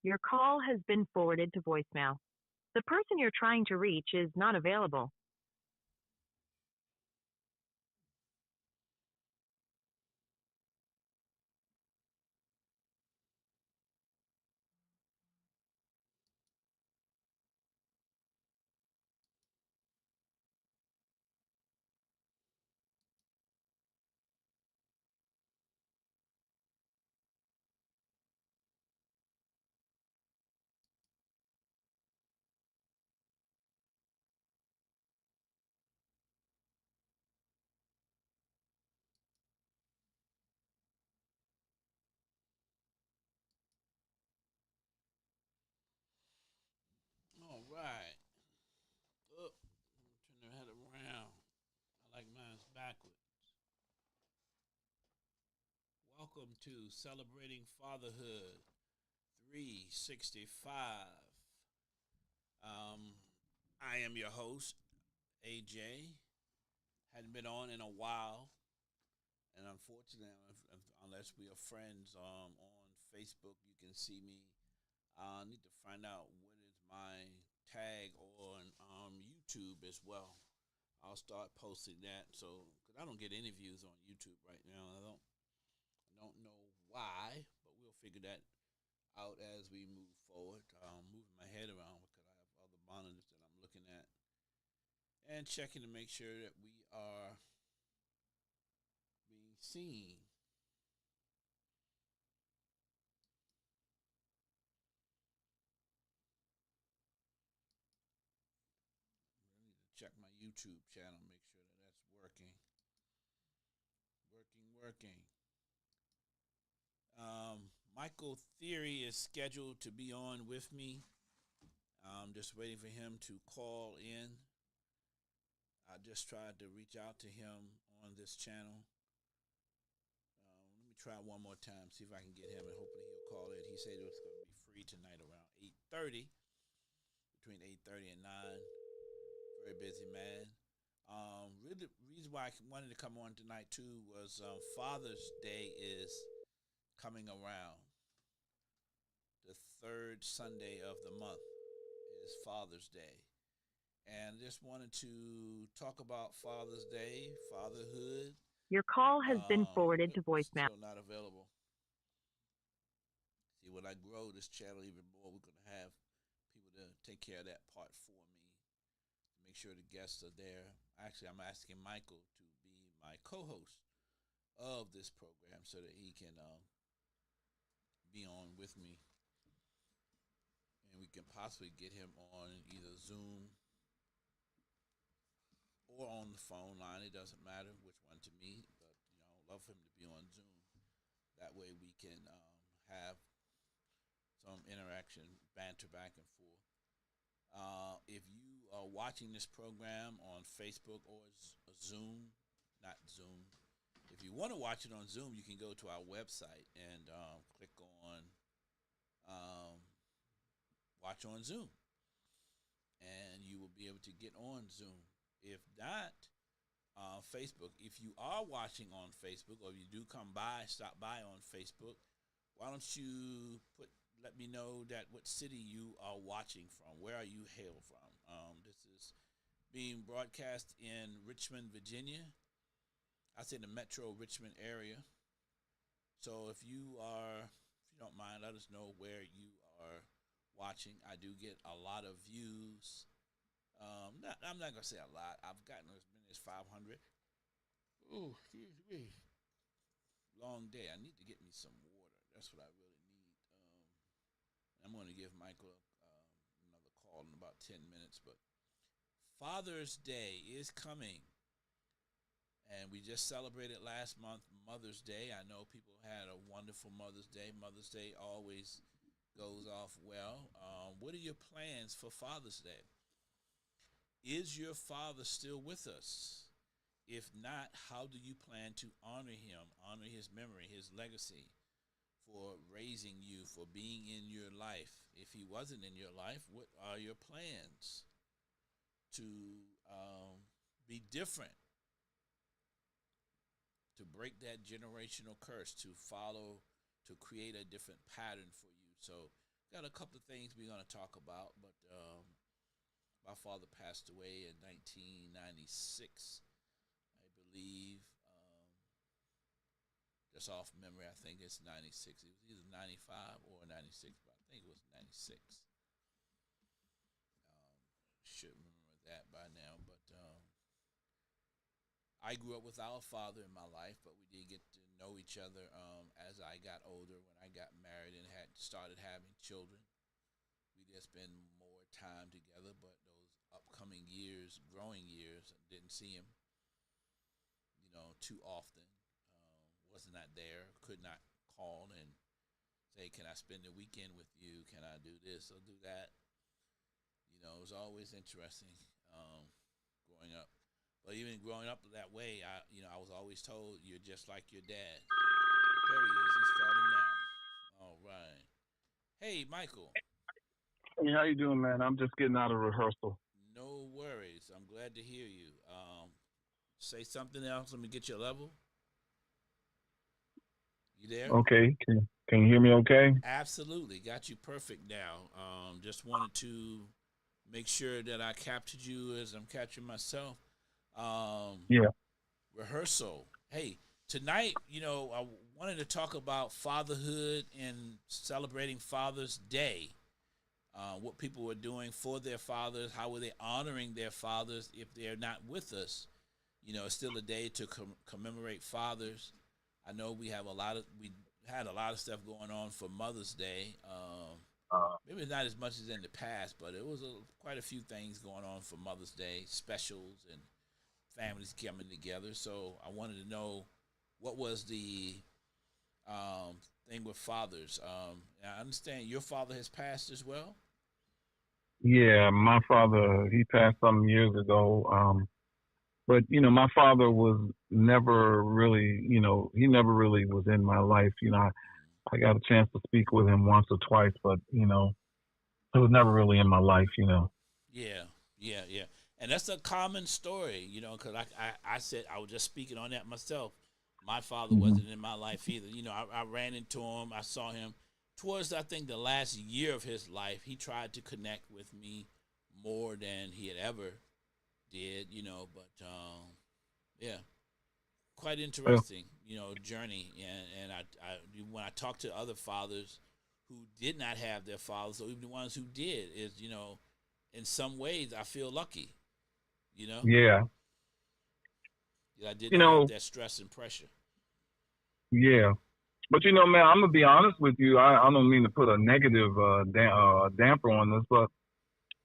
Your call has been forwarded to voicemail. The person you're trying to reach is not available. All right. Oh, turn the head around. I like mine's backwards. Welcome to Celebrating Fatherhood 365. Um, I am your host, AJ. Hadn't been on in a while, and unfortunately, unless we are friends on Facebook, you can see me. I need to find out what is my tag on YouTube as well. I'll start posting that. So, because I don't get any views on YouTube right now, I don't know why, but we'll figure that out as we move forward. Moving my head around because I have other monitors that I'm looking at and checking to make sure that we are being seen. I need to check my YouTube channel, make sure that that's working, working. Michael Theory is scheduled to be on with me. I'm just waiting for him to call in. I just tried to reach out to him on this channel. Let me try one more time, see if I can get him, and hopefully he'll call in. He said it was going to be free tonight around 8:30, between 8:30 and 9. Very busy man. Really, the reason why I wanted to come on tonight too was Father's Day is coming around. The third Sunday of the month is Father's Day, and just wanted to talk about Father's Day, fatherhood. Your call has been forwarded to It's voicemail. still not available. See, when I grow this channel even more, we're gonna have people to take care of that part for me, to make sure the guests are there. Actually, I'm asking Michael to be my co-host of this program so that he can be on with me, and we can possibly get him on either Zoom or on the phone line. It doesn't matter which one to me, but I'd love for him to be on Zoom. That way we can have some interaction, banter back and forth. If you are watching this program on Facebook or Zoom, not Zoom, if you want to watch it on Zoom, you can go to our website and click on um, watch on Zoom, and you will be able to get on Zoom. If not, Facebook, if you are watching on Facebook or you do stop by on Facebook, why don't you let me know that what city you are watching from. Where are you hail from? This is being broadcast in Richmond, Virginia. I say the Metro Richmond area. So if you don't mind, let us know where you are watching. I do get a lot of views. I'm not gonna say a lot. I've gotten as many as 500. Ooh, excuse me. Long day. I need to get me some water. That's what I really need. I'm going to give Michael another call in about 10 minutes. But Father's Day is coming. And we just celebrated last month Mother's Day. I know people had a wonderful Mother's Day. Mother's Day always goes off well. What are your plans for Father's Day? Is your father still with us? If not, how do you plan to honor him, honor his memory, his legacy for raising you, for being in your life? If he wasn't in your life, what are your plans to be different, to break that generational curse, to follow, to create a different pattern for you? So got a couple of things we're going to talk about, but my father passed away in 1996, I believe. Just off memory, I think it's 96. It was either 95 or 96, but I think it was 96. Should remember that by now, but I grew up without a father in my life, but we did get to know each other as I got older. When I got married and had started having children, we did spend more time together. But those upcoming years, growing years, I didn't see him, too often. Was not there. Could not call and say, "Can I spend the weekend with you? Can I do this or do that?" It was always interesting growing up. But even growing up that way, I was always told, "You're just like your dad." There he is. He's calling now. All right. Hey, Michael. Hey, how you doing, man? I'm just getting out of rehearsal. No worries. I'm glad to hear you. Say something else. Let me get your level. You there? Okay, can you hear me? Okay. Absolutely. Got you perfect now. Just wanted to make sure that I captured you as I'm capturing myself. Yeah. Rehearsal. Hey, tonight, I wanted to talk about fatherhood and celebrating Father's Day. What people were doing for their fathers, how were they honoring their fathers if they're not with us? It's still a day to commemorate fathers. I know we had a lot of stuff going on for Mother's Day. Maybe not as much as in the past, but it was quite a few things going on for Mother's Day, specials and families coming together. So I wanted to know what was the thing with fathers. I understand your father has passed as well. Yeah, my father, he passed some years ago. But my father was never really, he never really was in my life. I got a chance to speak with him once or twice, but it was never really in my life. Yeah, yeah. And that's a common story, because I said I was just speaking on that myself. My father Hmm. wasn't in my life either. I ran into him. I saw him towards, I think, the last year of his life. He tried to connect with me more than he had ever did, but yeah, quite Well, interesting, journey. And I when I talk to other fathers who did not have their fathers, or even the ones who did, is in some ways I feel lucky, you know, yeah, that I did you not have know, that stress and pressure. yeah. But man, I'm gonna be honest with you. I don't mean to put a negative damper on this, but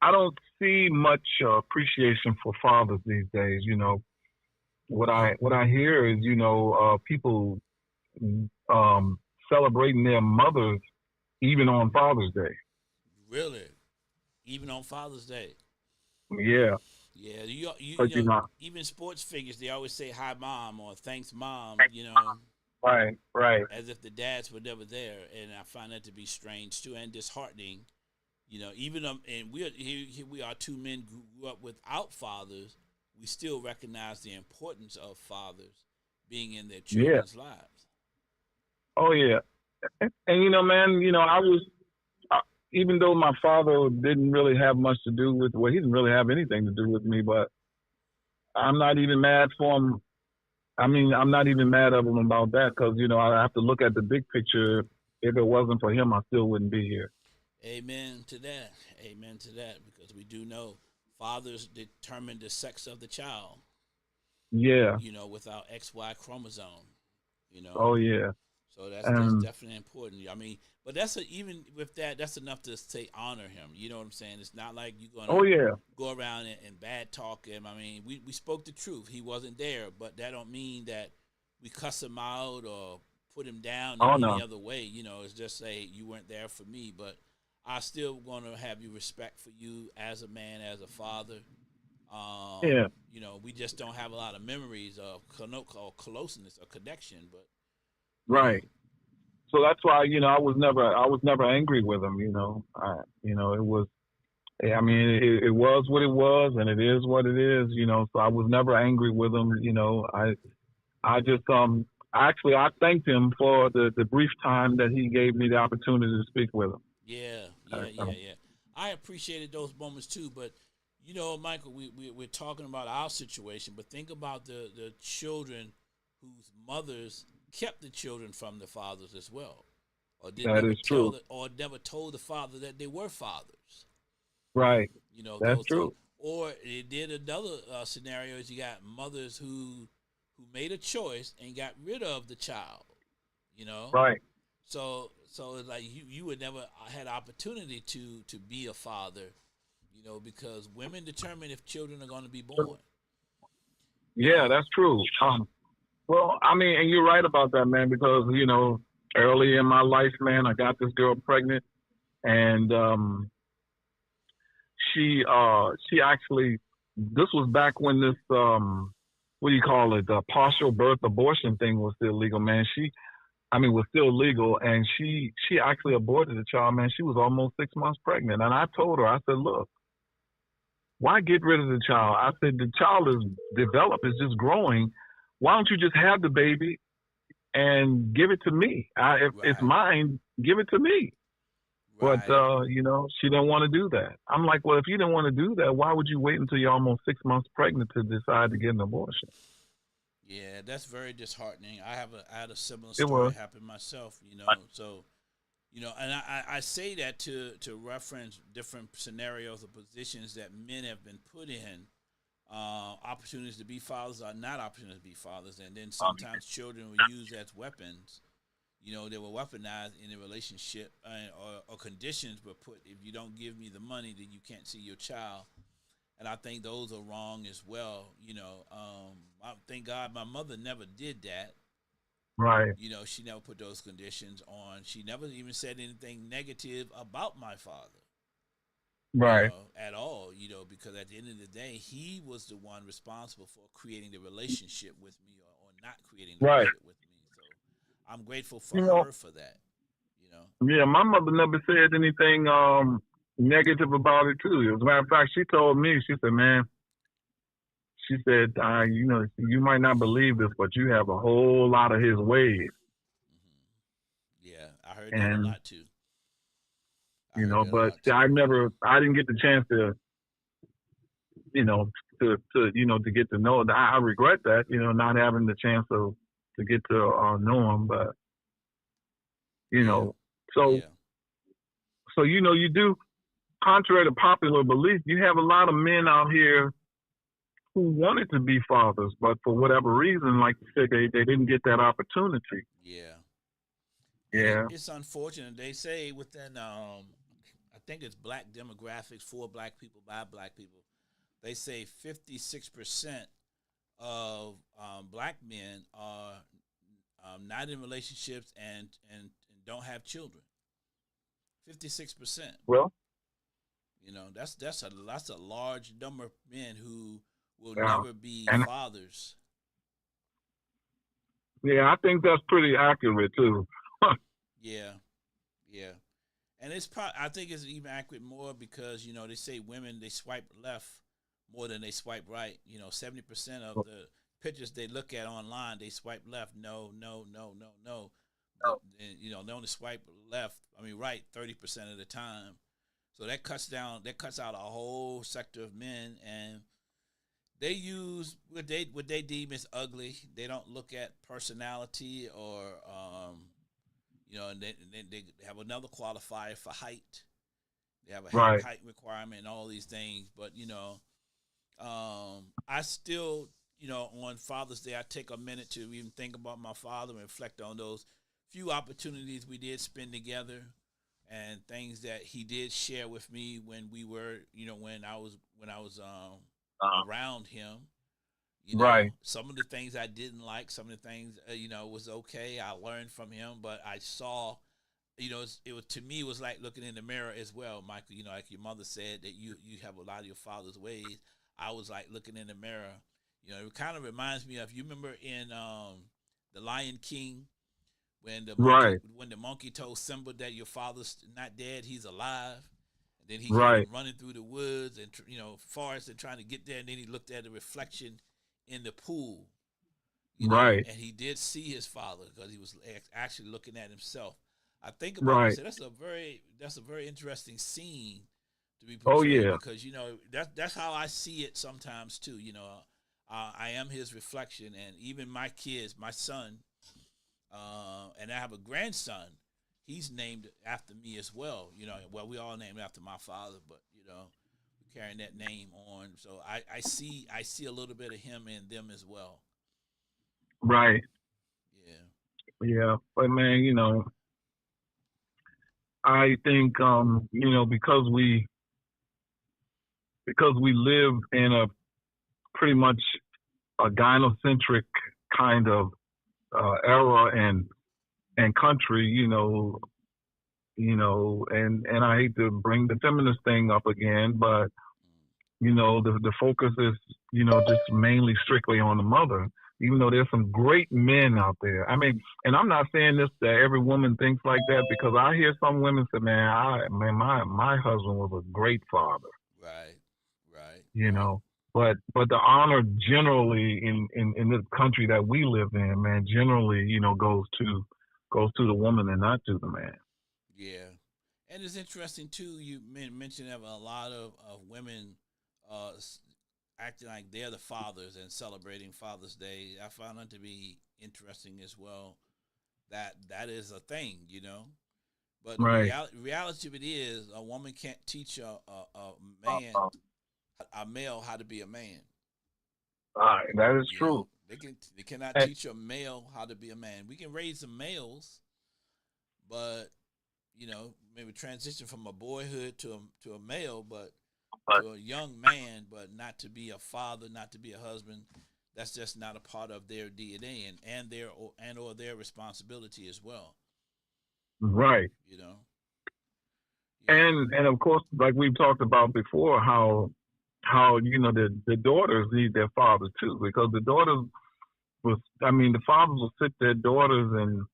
I don't see much appreciation for fathers these days. What I hear is people um, celebrating their mothers even on Father's Day. Really, even on Father's Day. Yeah, Yeah, you but know, even sports figures, they always say "Hi, mom" or "Thanks, mom," right, right. as if the dads were never there, and I find that to be strange too and disheartening. Even and here we are, two men who grew up without fathers. We still recognize the importance of fathers being in their Yeah. children's lives. Oh yeah. And man, I was uh, even though my father didn't really have much to do with, well, he didn't really have anything to do with me, but I'm not even mad for him. I mean, I'm not even mad of him about that because I have to look at the big picture. If it wasn't for him, I still wouldn't be here. Amen to that. Amen to that. Because we do know fathers determine the sex of the child. Yeah. With our XY chromosome. You know, Oh yeah. So that's And definitely important. I mean, but even with that, that's enough to say honor him. You know what I'm saying? It's not like you're oh gonna yeah. go around and bad talk him. I mean, we spoke the truth. He wasn't there, but that don't mean that we cuss him out or put him down in Oh any no. other way. It's just say you weren't there for me, but I still gonna have you respect for you as a man, as a father. Yeah. We just don't have a lot of memories of closeness or connection, but you know, Right. So that's why I was never angry with him. It was. I mean, it was what it was, and it is what it is. So I was never angry with him. I just actually I thanked him for the brief time that he gave me the opportunity to speak with him. yeah, Yeah. I appreciated those moments too, but you know, Michael, we're talking about our situation, but think about the children whose mothers kept the children from the fathers as well, or did That never is tell true. the, or never told the father that they were fathers. Right. You know, That's those things. true. Or it did another scenario is you got mothers who made a choice and got rid of the child. You know, Right. so it's like you would never had opportunity to be a father. You know, because women determine if children are going to be born. You Yeah, know, that's true. Well, I mean, and you're right about that, man, because, early in my life, man, I got this girl pregnant, and she actually, this was back when this, what do you call it, the partial birth abortion thing was still legal, man. Was still legal, and she actually aborted the child, man. She was almost 6 months pregnant, and I told her, I said, look, why get rid of the child? I said, the child is developed, it's just growing. Why don't you just have the baby and give it to me? If it's right, mine, give it to me. But right. she didn't want to do that. I'm like, well, if you didn't want to do that, why would you wait until you're almost 6 months pregnant to decide to get an abortion? Yeah, that's very disheartening. I had a similar It story was. happen myself. So and I say that to reference different scenarios or positions that men have been put in. Opportunities to be fathers are not opportunities to be fathers, and then sometimes children were used as weapons. You know, they were weaponized in a relationship, or conditions were put. If you don't give me the money, then you can't see your child. And I think those are wrong as well. I thank God my mother never did that. Right. You know, she never put those conditions on. She never even said anything negative about my father, Right. at all, because at the end of the day, he was the one responsible for creating the relationship with me, or not creating the Right. relationship with me. So I'm grateful for You know, her for that, you know. yeah, my mother never said anything negative about it too. As a matter of fact, she told me, she said, man, she said, you might not believe this, but you have a whole lot of his ways. Yeah, I heard that a And, lot too. I heard that a but lot too. I didn't get the chance to, you know, to get to know it. I regret that, not having the chance to get to know him. But, you Yeah, know, so, yeah, you do, contrary to popular belief, you have a lot of men out here who wanted to be fathers, but for whatever reason, like you said, they didn't get that opportunity. yeah. And Yeah. it's unfortunate. They say within, I think it's black demographics, for black people, by black people, they say 56% of black men are not in relationships and don't have children. 56%. Well, That's a large number of men who will yeah. never be And fathers. yeah, I think that's pretty accurate too. Yeah, yeah, and I think it's even accurate more because they say women they swipe left more than they swipe right. 70% of the pictures they look at online they swipe left. No, no, no, no, no. But they only swipe left. I mean right 30% of the time. So that cuts out a whole sector of men, and they use what they deem as ugly. They don't look at personality or and they have another qualifier for height. They have a Right. height requirement and all these things. But I still on Father's Day I take a minute to even think about my father and reflect on those few opportunities we did spend together and things that he did share with me when we were when I was around him. Right. Some of the things I didn't like, some of the things was okay. I learned from him, but I saw, it was to me it was like looking in the mirror as well, Michael. Like your mother said that you have a lot of your father's ways. I was like looking in the mirror. It kind of reminds me of, you remember in the Lion King when the monkey Right. when the monkey told Simba that your father's not dead, he's alive. And then he heard him Right. running through the woods and forest and trying to get there, and then he looked at the reflection in the pool, Right. and he did see his father because he was actually looking at himself. I think about it and Right. say that's a very interesting scene to be Oh portrayed yeah. because that's how I see it sometimes too. I am his reflection, and even my kids, my son, and I have a grandson. He's named after me as well. Well, we all named after my father, but we're carrying that name on. So I see a little bit of him in them as well. Right. Yeah. Yeah. But man, I think because we live in a pretty much a gynocentric kind of era and country, and I hate to bring the feminist thing up again, but the focus is just mainly strictly on the mother. Even though there's some great men out there. I mean, and I'm not saying this that every woman thinks like that because I hear some women say, my husband was a great father, Right. Right. you Right. know. But the honor generally in this country that we live in, man, generally, goes to the woman and not to the man. Yeah, and it's interesting too. You mentioned that a lot of women uh, s- acting like they're the fathers and celebrating Father's Day. I found that to be interesting as well. That is a thing. But the Right. reality of it is, a woman can't teach a man, a male, how to be a man. That is You know, true. they cannot And, teach a male how to be a man. We can raise the males, but maybe transition from a boyhood to a male, but but to a young man, but not to be a father, not to be a husband. That's just not a part of their DNA and or their responsibility as well. right. You know, yeah, And of course, like we've talked about before, how the daughters need their fathers too, because the daughters the fathers will sit their daughters and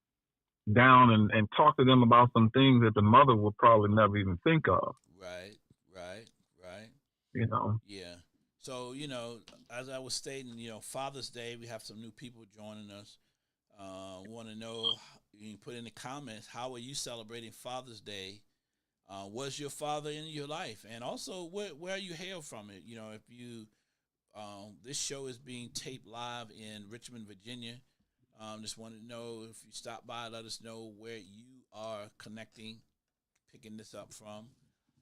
down and talk to them about some things that the mother would probably never even think of. right, right, right, You know. yeah. So as I was stating, Father's Day, we have some new people joining us. Want to know? You can put in the comments, how are you celebrating Father's Day? Was your father in your life, and also where you hail from? It if you this show is being taped live in Richmond, Virginia. Just wanted to know if you stop by, let us know where you are connecting, picking this up from.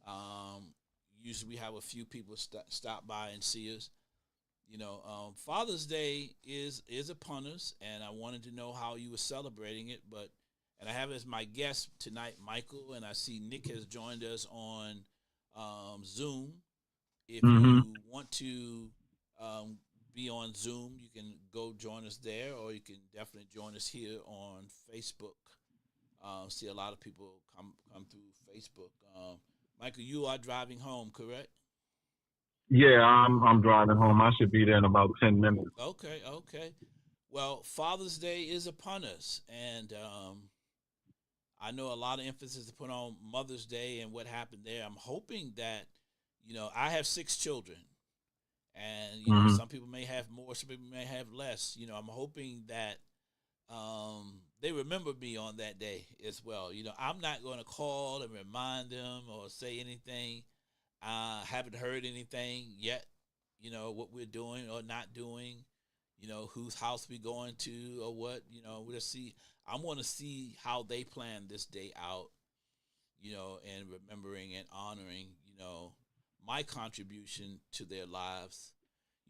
Um, Usually we have a few people stop by and see us. Father's Day is upon us, and I wanted to know how you were celebrating it. And I have as my guest tonight, Michael, and I see Nick has joined us on Zoom. If Hmm. you want to um, be on Zoom, you can go join us there, or you can definitely join us here on Facebook. See a lot of people come through Facebook. Michael, you are driving home, correct? Yeah, I'm driving home. I should be there in about 10 minutes. Okay, okay. Well, Father's Day is upon us, and I know a lot of emphasis to put on Mother's Day and what happened there. I'm hoping that, I have 6 children, and Hmm. some people may have more, some people may have less. I'm hoping that they remember me on that day as well. I'm not going to call and remind them or say anything. I haven't heard anything yet. What we're doing or not doing. Whose house we going to or what. We'll see. I want to see how they plan this day out. And remembering and honoring. My contribution to their lives.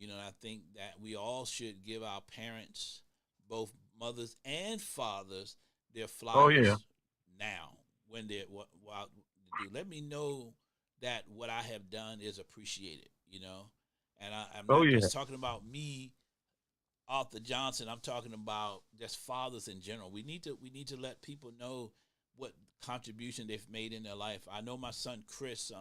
I think that we all should give our parents, both mothers and fathers, their Oh yeah. flowers now when they're what do. Let me know that what I have done is appreciated. And I'm Oh not yeah. just talking about me, Arthur Johnson. I'm talking about just fathers in general. We need to let people know what contribution they've made in their life. I know my son Chris.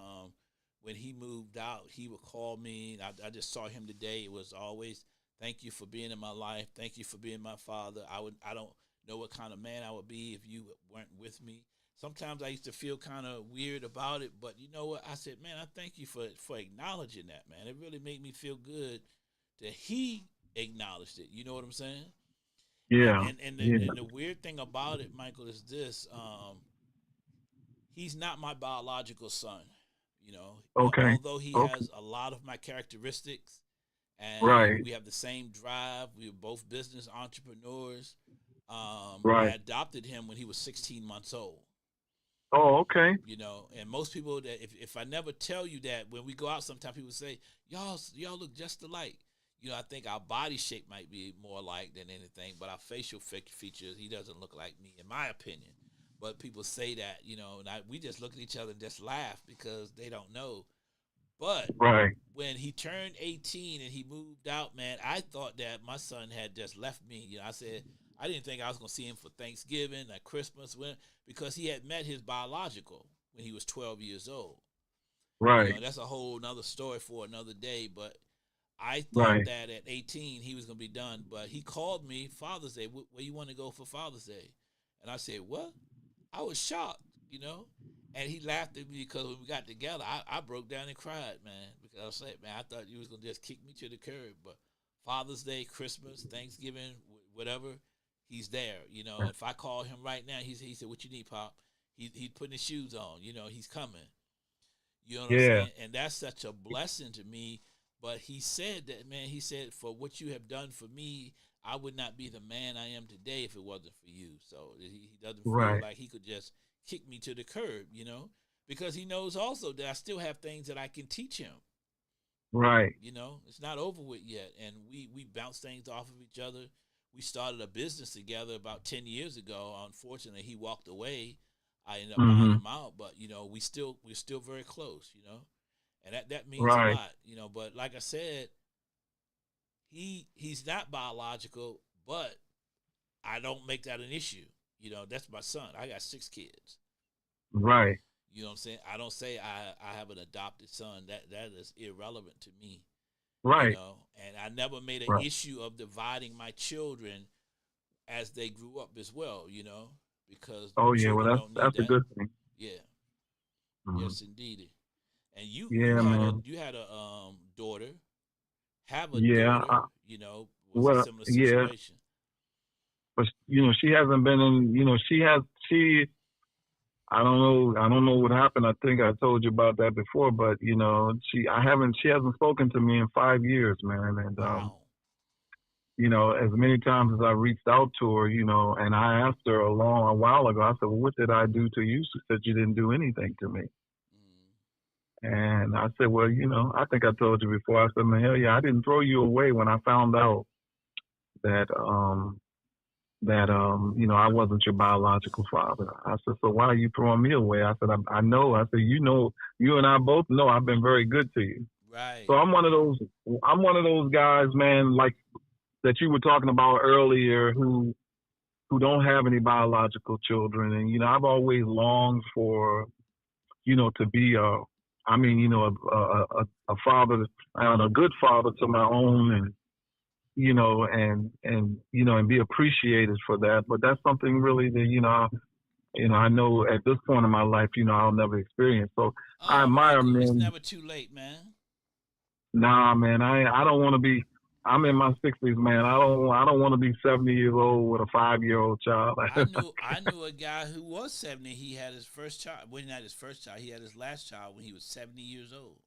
When he moved out, he would call me. I just saw him today. It was always, thank you for being in my life. Thank you for being my father. I don't know what kind of man I would be if you weren't with me. Sometimes I used to feel kind of weird about it, but you know what? I said, man, I thank you for acknowledging that, man. It really made me feel good that he acknowledged it. You know what I'm saying? And Yeah. and and the, Yeah. and the weird thing about it, Michael, is this. he's not my biological son. You know, Okay. although he Okay. has a lot of my characteristics, and Right. we have the same drive. We are both business entrepreneurs. I Right. adopted him when he was 16 months old. Oh, okay. You know, and most people that if I never tell you that, when we go out, sometimes people say y'all look just alike. You know, I think our body shape might be more alike than anything, but our facial features, he doesn't look like me, in my opinion. But people say that, you know, and we just look at each other and just laugh because they don't know. But Right. when he turned 18 and he moved out, man, I thought that my son had just left me. You know, I said I didn't think I was going to see him for Thanksgiving or Christmas because he had met his biological when he was 12 years old. You Right. know, that's a whole nother story for another day. But I thought Right. that at 18 he was going to be done. But he called me Father's Day. Where you want to go for Father's Day? And I said, what? I was shocked, you know. And he laughed at me because when we got together, I broke down and cried, man. Because I said, man, I thought you was going to just kick me to the curb. But Father's Day, Christmas, Thanksgiving, whatever, he's there. You know, if I call him right now, he said, what you need, Pop? He's putting his shoes on. You know, he's coming. You know what I'm Yeah. saying? And that's such a blessing to me. But he said that, man, he said, for what you have done for me, I would not be the man I am today if it wasn't for you. So he doesn't feel Right. like he could just kick me to the curb, you know, because he knows also that I still have things that I can teach him. Right. You know, it's not over with yet. And we bounce things off of each other. We started a business together about 10 years ago. Unfortunately, he walked away. I ended up buying Mhm. him out, but you know, we're still very close, you know. And that means a Right. lot, you know, but like I said, he's not biological, but I don't make that an issue. You know, that's my son. I got 6 kids. Right. You know what I'm saying? I don't say I have an adopted son. That is irrelevant to me. You Right. know, and I never made an Right. issue of dividing my children as they grew up as well, you know, because Oh yeah. Well, children that's don't need that's a that. good thing. Yeah. Mhm. Yes, indeed. And you Yeah, man. you had a daughter, have a Yeah. daughter, you know, was a Well, similar yeah. situation. But she hasn't been in. She has. She. I don't know. I don't know what happened. I think I told you about that before. But she. I haven't. She hasn't spoken to me in 5 years, man. And Wow. as many times as I reached out to her, and I asked her a while ago. I said, "Well, what did I do to you?" She said, "You didn't do anything to me." Mm. And I said, "Well, I think I told you before." I said, "Man, hell yeah, I didn't throw you away when I found out that I wasn't your biological father." I said, "So why are you throwing me away?" I said, I know. I said, you and I both know I've been very good to you. So Right. I'm one of those guys, man, like that you were talking about earlier, who don't have any biological children. And, I've always longed for, to be a father and a good father to my own, and be appreciated for that. But that's something really that, I know at this point in my life, I'll never experience. So I Oh man, admire it's men. never too late, man. Nah, man, I don't want to be. I'm in my 60s, man. I don't want to be 70 years old with a 5-year-old child. I knew a guy who was 70. He had his first child. Well, not his first child. He had his last child when he was 70 years old.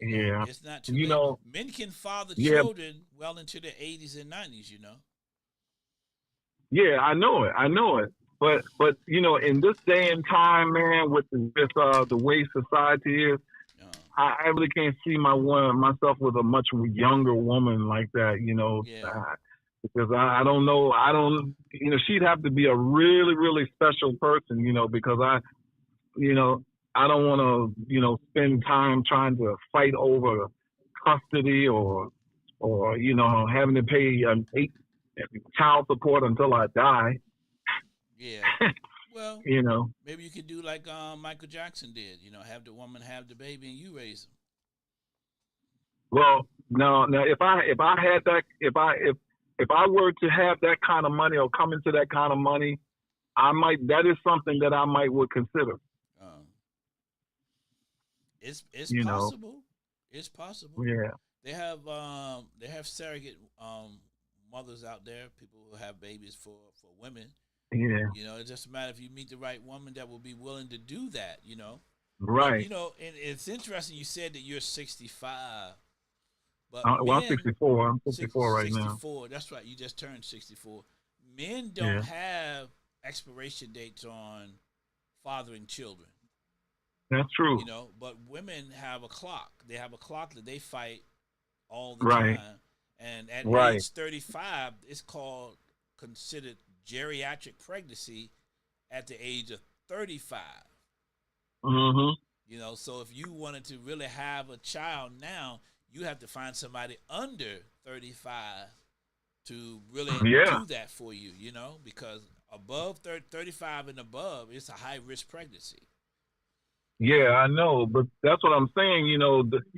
You know, Yeah, it's not too you late. know, Men can father yeah, children well into their 80s and 90s. You know. yeah, I know it. But in this day and time, man, with the way society is, Uh, I really can't see myself with a much younger woman like that, yeah. because I don't know. I don't, she'd have to be a really, really special person, because you know, I don't want to, spend time trying to fight over custody or having to pay child support until I die. Yeah. Well, you know. maybe you could do like Michael Jackson did. You know, have the woman have the baby and you raise him. Well, now if I had that if I were to have that kind of money or come into that kind of money, I might. That is something that I might would consider. Um, it's You know. possible. It's possible. Yeah. They have surrogate mothers out there, people who have babies for women. Yeah. You know, it's just a matter if you meet the right woman that will be willing to do that. You know, but Right. you know, and it's interesting. You said that you're 65, but Well, I'm men 64. I'm 64 right now. 64. That's right. You just turned 64. Men don't Yeah. have expiration dates on fathering children. That's true. You know, but women have a clock. They have a clock that they fight all the Right. time. And at Right. age 35, it's called considered geriatric pregnancy at the age of 35. Mhm. You know, so if you wanted to really have a child now, you have to find somebody under 35 to really Yeah. do that for you, you know, because above 35 and above, it's a high risk pregnancy. Yeah, I know, but that's what I'm saying.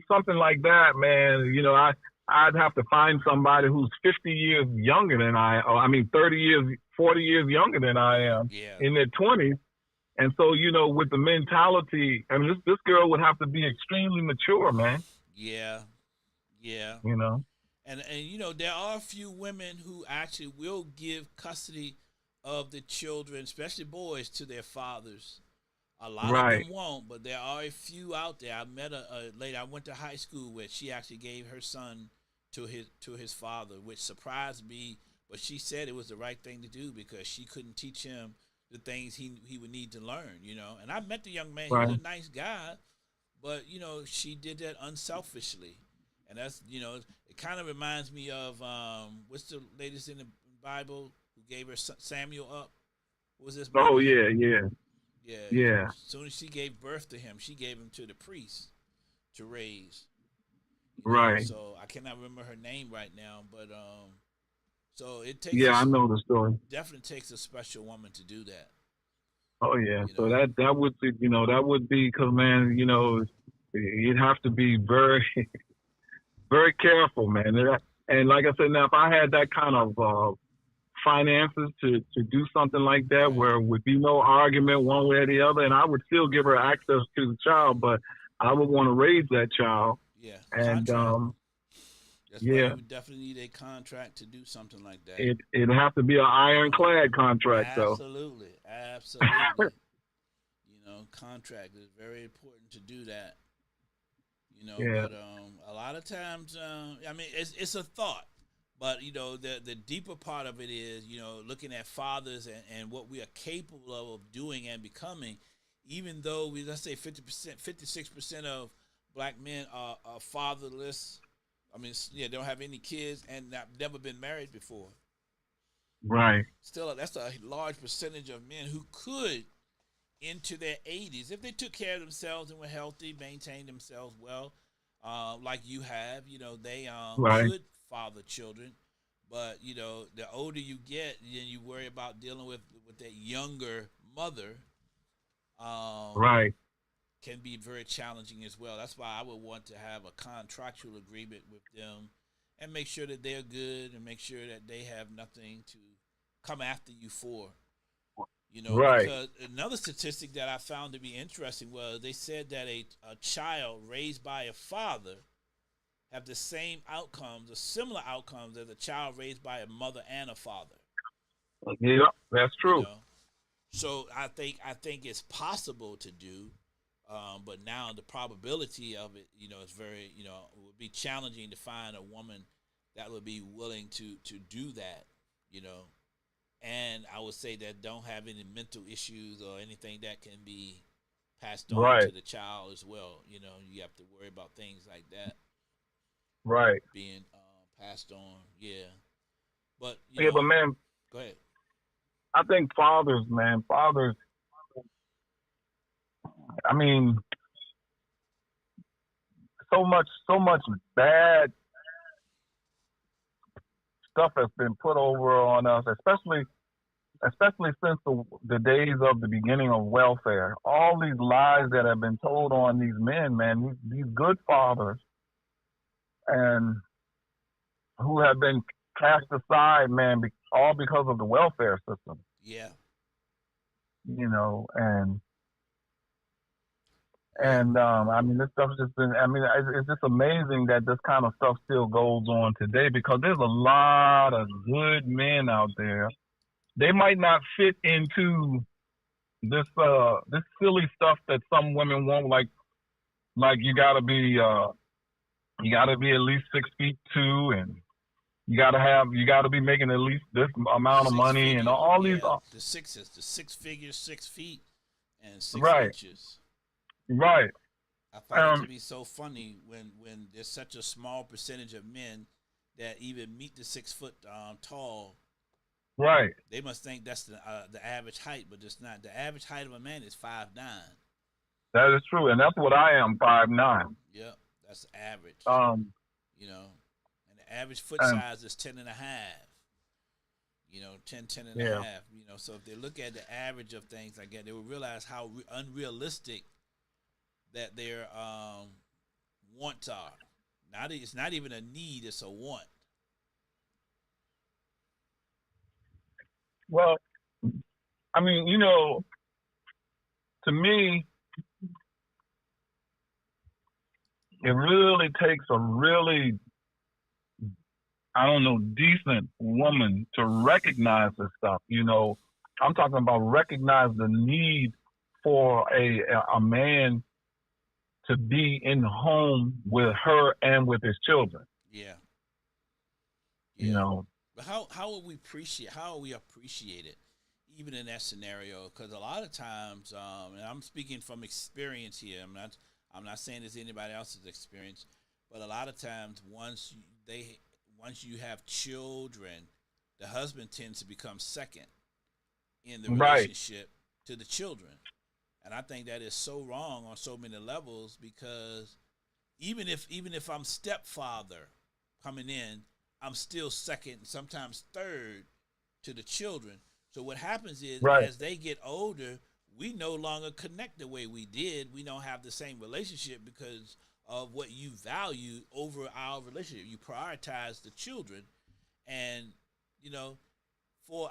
Something like that, man. I'd have to find somebody who's 50 years younger than I. Or I mean, 30 years, 40 years younger than I am, Yeah. in their 20s. And so, with the mentality, I mean, this girl would have to be extremely mature, man. Yeah. Yeah. You know. And you know, there are a few women who actually will give custody of the children, especially boys, to their fathers. A lot Right. of them won't, but there are a few out there. I met a lady I went to high school with. She actually gave her son to his father, which surprised me. But she said it was the right thing to do because she couldn't teach him the things he would need to learn. You know, and I met the young man. Right. He was a nice guy, but you know, she did that unselfishly, and that's, you know, it kind of reminds me of what's the latest in the Bible who gave her Samuel up? What was this? Oh Mary? yeah, yeah, Yeah. yeah. As soon as she gave birth to him, she gave him to the priest to raise. You know, Right. so I cannot remember her name right now, but so it takes Yeah, I know the story. definitely takes a special woman to do that. Oh yeah. You So know. that would be, that would be, because man, you'd have to be very very careful, man. And like I said, now if I had that kind of finances to do something like that, Right. where there would be no argument one way or the other, and I would still give her access to the child, but I would want to raise that child. Yeah. And Contract. That's why yeah, you would definitely need a contract to do something like that. it'd have to be an ironclad contract, though. Absolutely. Absolutely. You know, contract is very important to do that. You know, Yeah. but a lot of times, I mean, it's a thought, but you know, the deeper part of it is, you know, looking at fathers and what we are capable of doing and becoming. Even though let's say 50%, 56% of black men are fatherless. I mean, yeah, they don't have any kids and have never been married before. Right. Still, that's a large percentage of men who could, into their 80s, if they took care of themselves and were healthy, maintained themselves well, like you have, you know, they Right. could father children. But you know, the older you get, then you worry about dealing with that younger mother. Right. Can be very challenging as well. That's why I would want to have a contractual agreement with them and make sure that they're good and make sure that they have nothing to come after you for. You know, Right. because another statistic that I found to be interesting was they said that a child raised by a father have the same outcomes or similar outcomes as a child raised by a mother and a father. Yeah, that's You true. know, so I think it's possible to do, but now the probability of it, you know, is very, you know, it would be challenging to find a woman that would be willing to do that, you know, and I would say that don't have any mental issues or anything that can be passed on Right. to the child as well. You know, you have to worry about things like that Right. being passed on. Yeah, but Yeah, but man, go ahead. I think fathers, man, I mean, so much bad stuff has been put over on us, especially since the days of the beginning of welfare. All these lies that have been told on these men, man, these good fathers, and who have been cast aside, man, all because of the welfare system. Yeah. You know, and I mean, this stuff's just been. I mean, it's just amazing that this kind of stuff still goes on today, because there's a lot of good men out there they might not fit into this silly stuff that some women want, like you gotta be at least 6 feet two, and you gotta be making at least this amount of Six money, and figure, all these. yeah. The sixes, the 6 figures, 6 feet, and six Right, inches. right, I find it to um, be so funny when there's such a small percentage of men that even meet the 6 foot tall. right. They must think that's the average height, but it's not. The average height of a man is 5'9". That is true, and that's what I am, 5'9". Yep, that's average. Um, You know, and the average foot and size is 10 and a half. 10 and a yeah, half. So if they look at the average of things like that, they will realize how unrealistic that their wants are. It's not even a need; it's a want. well, I mean, to me, it really takes a really, I don't know, decent woman to recognize this stuff. I'm talking about recognize the need for a man to be in the home with her and with his children. Yeah, You yeah. know, But how would we appreciate? How are we appreciated, even in that scenario? Because a lot of times, and I'm speaking from experience here. I'm not saying it's anybody else's experience, but a lot of times, once you have children, the husband tends to become second in the right, relationship to the children, and I think that is so wrong on so many levels because even if I'm stepfather coming in, I'm still second, sometimes third to the children. So what happens is right, as they get older, we no longer connect the way we did. We don't have the same relationship because of what you value over our relationship. You prioritize the children, and you know,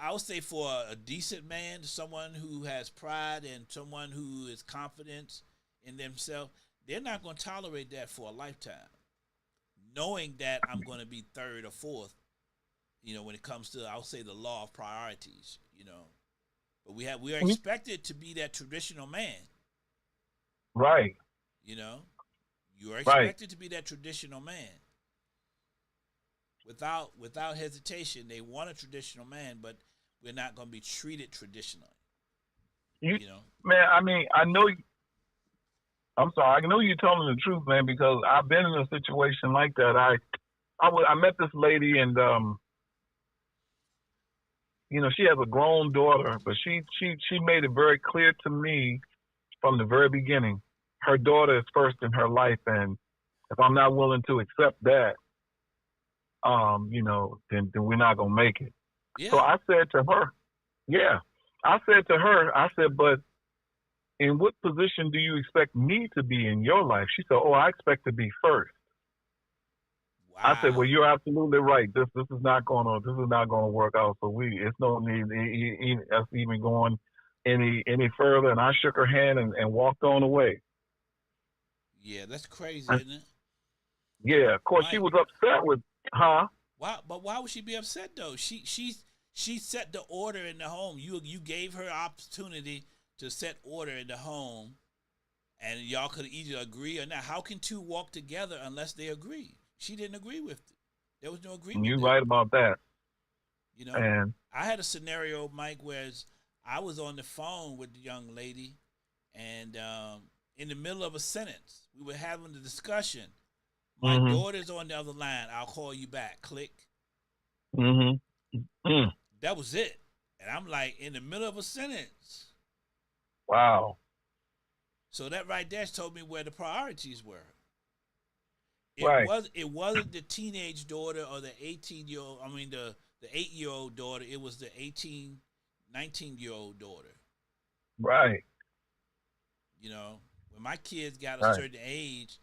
I would say for a decent man, someone who has pride and someone who is confident in themselves, they're not going to tolerate that for a lifetime, knowing that I'm going to be third or fourth. When it comes to, I'll say, the law of priorities. But we are expected to be that traditional man. right, You know, you are right. expected to be that traditional man. Without hesitation, they want a traditional man, but we're not going to be treated traditionally. You, You know, man, I mean, I know. I'm sorry. I know you're telling the truth, man, because I've been in a situation like that. I met this lady, and she has a grown daughter, but she made it very clear to me from the very beginning, her daughter is first in her life, and if I'm not willing to accept that, then we're not gonna make it. So yeah, I said to her, yeah, I said, but in what position do you expect me to be in your life? She said, oh, I expect to be first. I said, well, wow, you're absolutely right. This is not gonna work out. So it's no need us even going any further. And I shook her hand and walked on away. yeah, that's crazy, isn't it, Yeah, of course she Mike? was upset with, huh? Why would she be upset though? She set the order in the home. You gave her opportunity to set order in the home, and y'all could either agree or not. How can two walk together unless they agree? She didn't agree with it. There was no And agreement you're there. right about that. You know, And I had a scenario, Mike, where I was on the phone with the young lady, and in the middle of a sentence, we were having a discussion. My mhm, daughter's on the other line. I'll call you back. Click. mhm, mm, That was it. And I'm like in the middle of a sentence. wow, So that right there told me where the priorities were. right, It wasn't the teenage daughter or the 18-year old, I mean the 8-year old daughter, it was the 18, 19-year old daughter. right, When my kids got a right, certain age,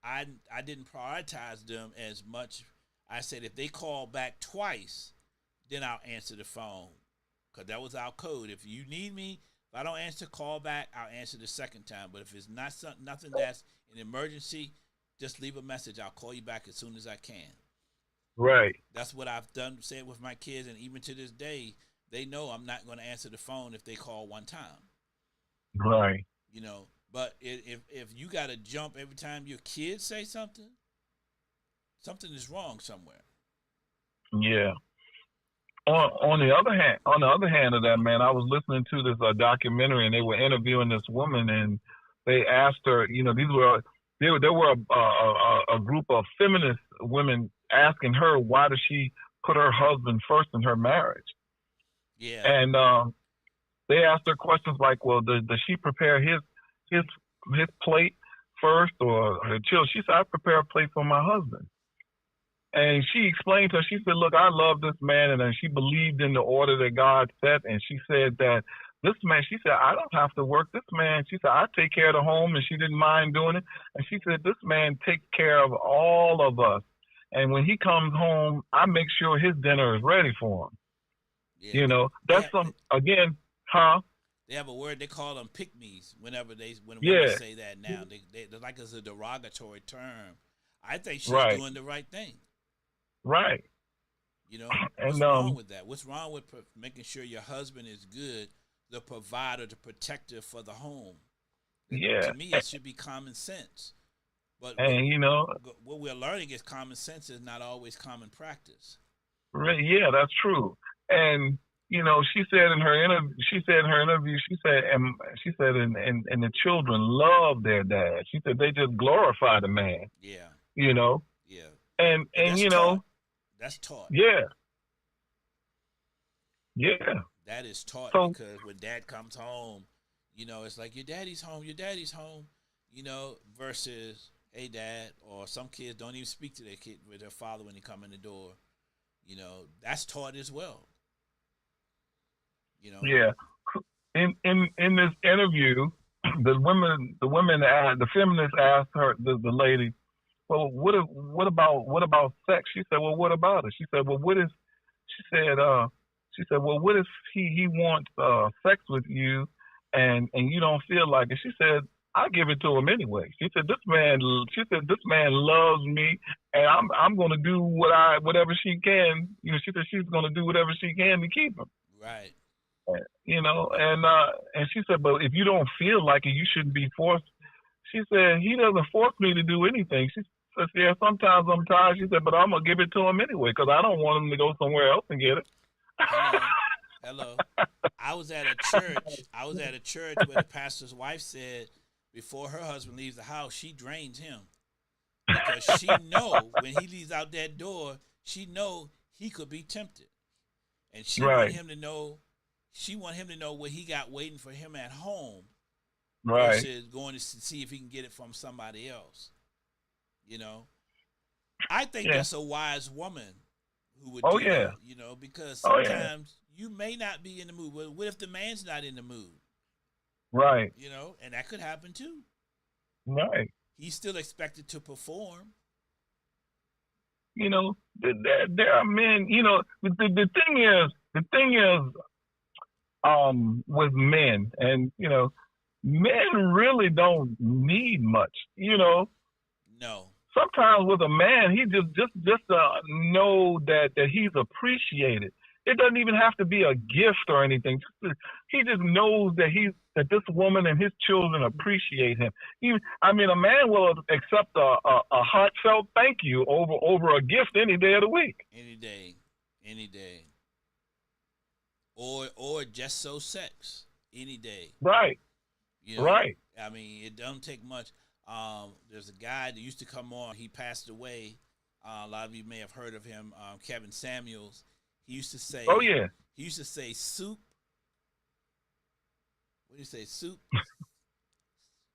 I didn't prioritize them as much. I said if they call back twice, then I'll answer the phone. Because that was our code. If you need me, if I don't answer, call back, I'll answer the second time. But if it's nothing that's an emergency, just leave a message. I'll call you back as soon as I can. right, That's what I've done, said with my kids, and even to this day, they know I'm not going to answer the phone if they call one time. Right. You know, but if you got to jump every time your kids say something, something is wrong somewhere. Yeah. On the other hand of that, man, I was listening to this documentary, and they were interviewing this woman, and they asked her, there were a group of feminist women asking her, why does she put her husband first in her marriage? Yeah. And they asked her questions like, well, does she prepare his plate first or her children? She said, I prepare a plate for my husband. And she explained to her, she said, look, I love this man. And then she believed in the order that God set. And she said that this man, she said, I don't have to work. This man, she said, I take care of the home, and she didn't mind doing it. And she said, this man takes care of all of us. And when he comes home, I make sure his dinner is ready for him. Yeah. That's again, huh? They have a word, they call them pick-me's whenever they say that now. They're like it's a derogatory term. I think she's doing the right thing. Right. What's wrong with that? What's wrong with making sure your husband is good, the provider, the protector for the home? Yeah. To me, it should be common sense. But what we're learning is common sense is not always common practice. Yeah, that's true. And she said in her interview, and the children love their dad. She said they just glorify the man. Yeah. Yeah. And that's taught. Yeah. Yeah. That is taught because when dad comes home, it's like your daddy's home, versus hey dad, or some kids don't even speak to their kid with their father when they come in the door. That's taught as well. Yeah. In this interview, the feminists asked her, the lady, well, what about sex? She said, well, what about it? She said, well, what if he wants sex with you and you don't feel like it? She said, I give it to him anyway. She said, this man loves me, and I'm going to do whatever she can. She said she's going to do whatever she can to keep him. Right. And she said, but if you don't feel like it, you shouldn't be forced. She said, he doesn't force me to do anything. She said, yeah, sometimes I'm tired. She said, but I'm going to give it to him anyway because I don't want him to go somewhere else and get it. Hello. I was at a church where the pastor's wife said before her husband leaves the house, she drains him. Because she know when he leaves out that door, she know he could be tempted. And she want him to know what he got waiting for him at home. Right. Versus going to see if he can get it from somebody else. I think that's a wise woman who would do that, because sometimes you may not be in the mood. Well, what if the man's not in the mood? Right. And that could happen too. Right. He's still expected to perform. There are men, the thing is, with men, and, men really don't need much, No. Sometimes with a man, he just know that he's appreciated. It doesn't even have to be a gift or anything. He just knows that this woman and his children appreciate him. A man will accept a heartfelt thank you over a gift any day of the week. Any day. Or just so sex any day. Right. Right. It don't take much. There's a guy that used to come on. He passed away. A lot of you may have heard of him, Kevin Samuels. He used to say, oh, yeah. He used to say soup. What do you say? Soup,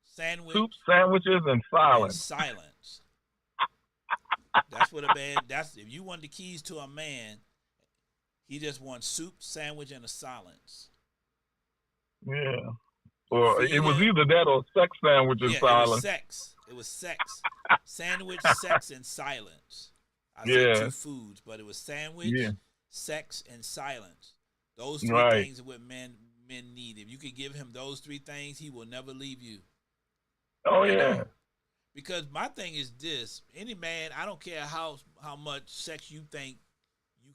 sandwich. Soup, sandwiches, and silence. Silence. That's what a man, if you want the keys to a man, he just wants soup, sandwich, and a silence. Yeah. Or it was either that or sex, sandwich, and silence. It was sex. Sandwich, sex, and silence. I said two foods, but it was sandwich, sex, and silence. Those three things are what men need. If you could give him those three things, he will never leave you. Oh, yeah. Because my thing is this. Any man, I don't care how much sex you think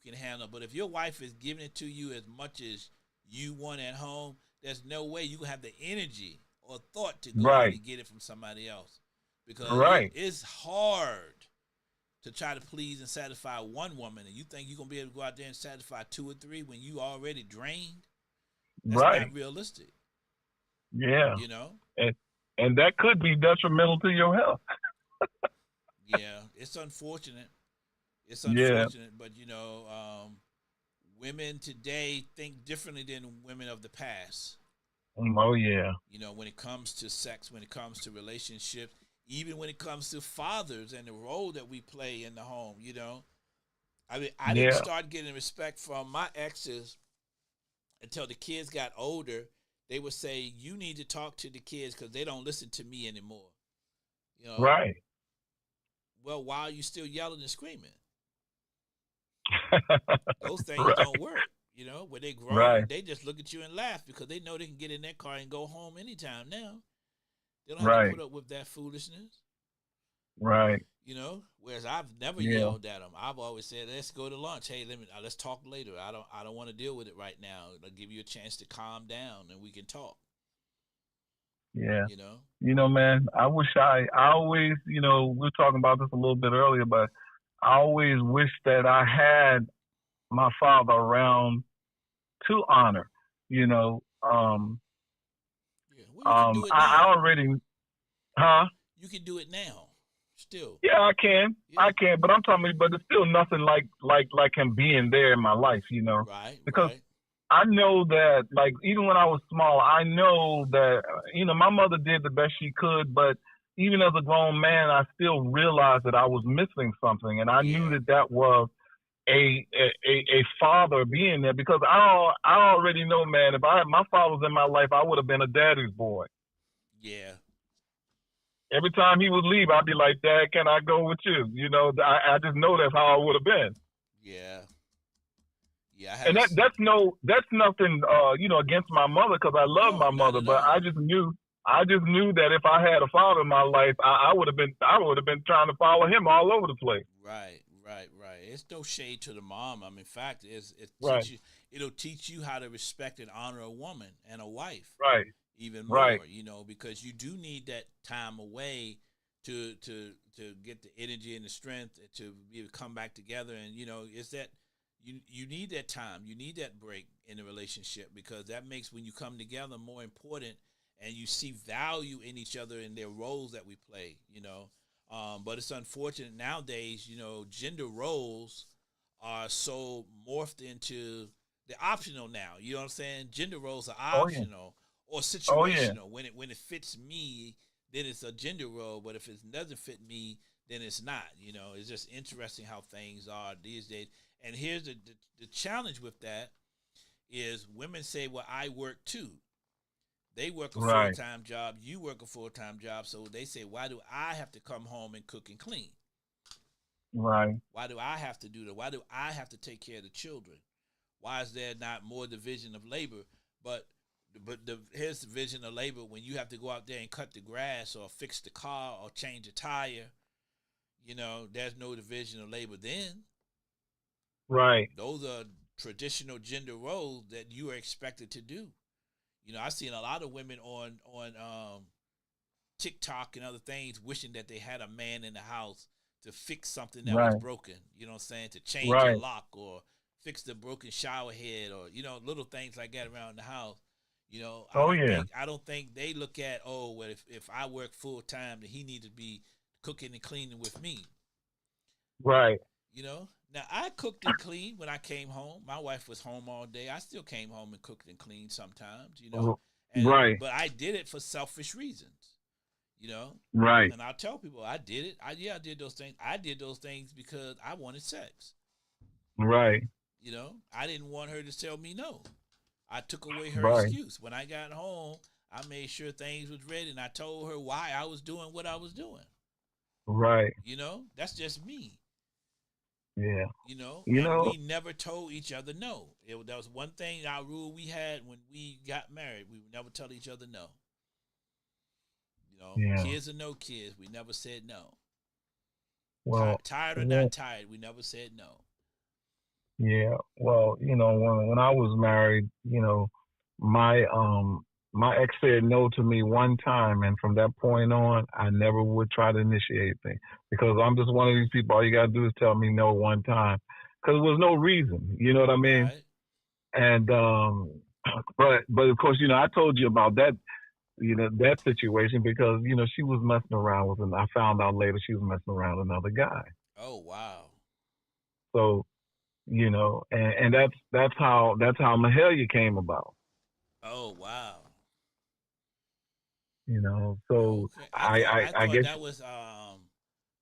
you can handle. But if your wife is giving it to you as much as you want at home, there's no way you have the energy or thought to go out Right. and get it from somebody else, because Right. it's hard to try to please and satisfy one woman, and you think you're gonna be able to go out there and satisfy two or three when you already drained. That's Right. not realistic. Yeah. You know. And that could be detrimental to your health. Yeah, it's unfortunate. It's Yeah. unfortunate, but women today think differently than women of the past. Oh yeah. When it comes to sex, when it comes to relationships, even when it comes to fathers and the role that we play in the home. I mean, I didn't Yeah. start getting respect from my exes until the kids got older. They would say, "You need to talk to the kids because they don't listen to me anymore." Right. Well, why are you still yelling and screaming? Those things Right. don't work. When they grow, Right. they just look at you and laugh because they know they can get in their car and go home anytime now. They don't have Right. to put up with that foolishness. Right. Whereas I've never Yeah. yelled at them. I've always said, "Let's go to lunch. Hey, let's talk later. I don't want to deal with it right now. I'll give you a chance to calm down and we can talk." Yeah. You know? Man, I always, we were talking about this a little bit earlier, but I always wish that I had my father around to honor, you know. Yeah. Well, you can do it I now. already, huh? You can do it now. Still. Yeah, I can. Yeah. I can, but I'm talking about, but it's still nothing like him being there in my life, Right. Because right. I know that, like, even when I was small, I know that, my mother did the best she could, but even as a grown man, I still realized that I was missing something, and I knew Yeah. that was a father being there, because I already know, man, if my father was in my life, I would have been a daddy's boy. Yeah. Every time he would leave, I'd be like, "Dad, can I go with you?" I just know that's how I would have been. Yeah. Yeah. And that's nothing, against my mother, because I love my mother. But I just knew that if I had a father in my life, I would have been trying to follow him all over the place. Right. It's no shade to the mom. I mean, in fact, Right. it'll teach you how to respect and honor a woman and a wife. Right. Even more, Right. because you do need that time away to get the energy and the strength to be able to come back together. And it's that you need that time, you need that break in the relationship, because that makes when you come together more important, and you see value in each other and their roles that we play. But it's unfortunate nowadays. Gender roles are so morphed into the optional now. You know what I'm saying? Gender roles are Oh, yeah. optional. Or Oh, yeah. situational. When it fits me, then it's a gender role. But if it doesn't fit me, then it's not. It's just interesting how things are these days. And here's the challenge with that is women say, "Well, I work too." They work a Right. full-time job. You work a full-time job. So they say, "Why do I have to come home and cook and clean? Right. Why do I have to do that? Why do I have to take care of the children? Why is there not more division of labor?" But here's the division of labor when you have to go out there and cut the grass or fix the car or change a tire. There's no division of labor then. Right. Those are traditional gender roles that you are expected to do. I've seen a lot of women on TikTok and other things wishing that they had a man in the house to fix something that was Right. broken. You know what I'm saying? To change a Right. lock or fix the broken shower head, or little things like that around the house. Oh, yeah. I don't think they look at, oh, well, if I work full time, then he needs to be cooking and cleaning with me. Right. Now I cooked and cleaned when I came home. My wife was home all day. I still came home and cooked and cleaned sometimes. Right. But I did it for selfish reasons. Right. And I'll tell people I did it. I did those things. I did those things because I wanted sex. Right. I didn't want her to tell me no. I took away her Right. excuse. When I got home, I made sure things was ready, and I told her why I was doing what I was doing. Right. That's just me. Yeah. And we never told each other no. That was one thing, our rule we had when we got married. We would never tell each other no. Yeah. Kids or no kids, we never said no. Well, Tired or not tired, we never said no. Yeah. Well, when I was married, my my ex said no to me one time, and from that point on, I never would try to initiate things because I'm just one of these people. All you gotta do is tell me no one time, because there was no reason. You know what I mean? Right. And but of course, I told you about that. That situation because she was messing around with, and I found out later she was messing around with another guy. Oh wow. So and that's how Mahalia came about. Oh wow. So Okay. I I thought I, I I thought guess that was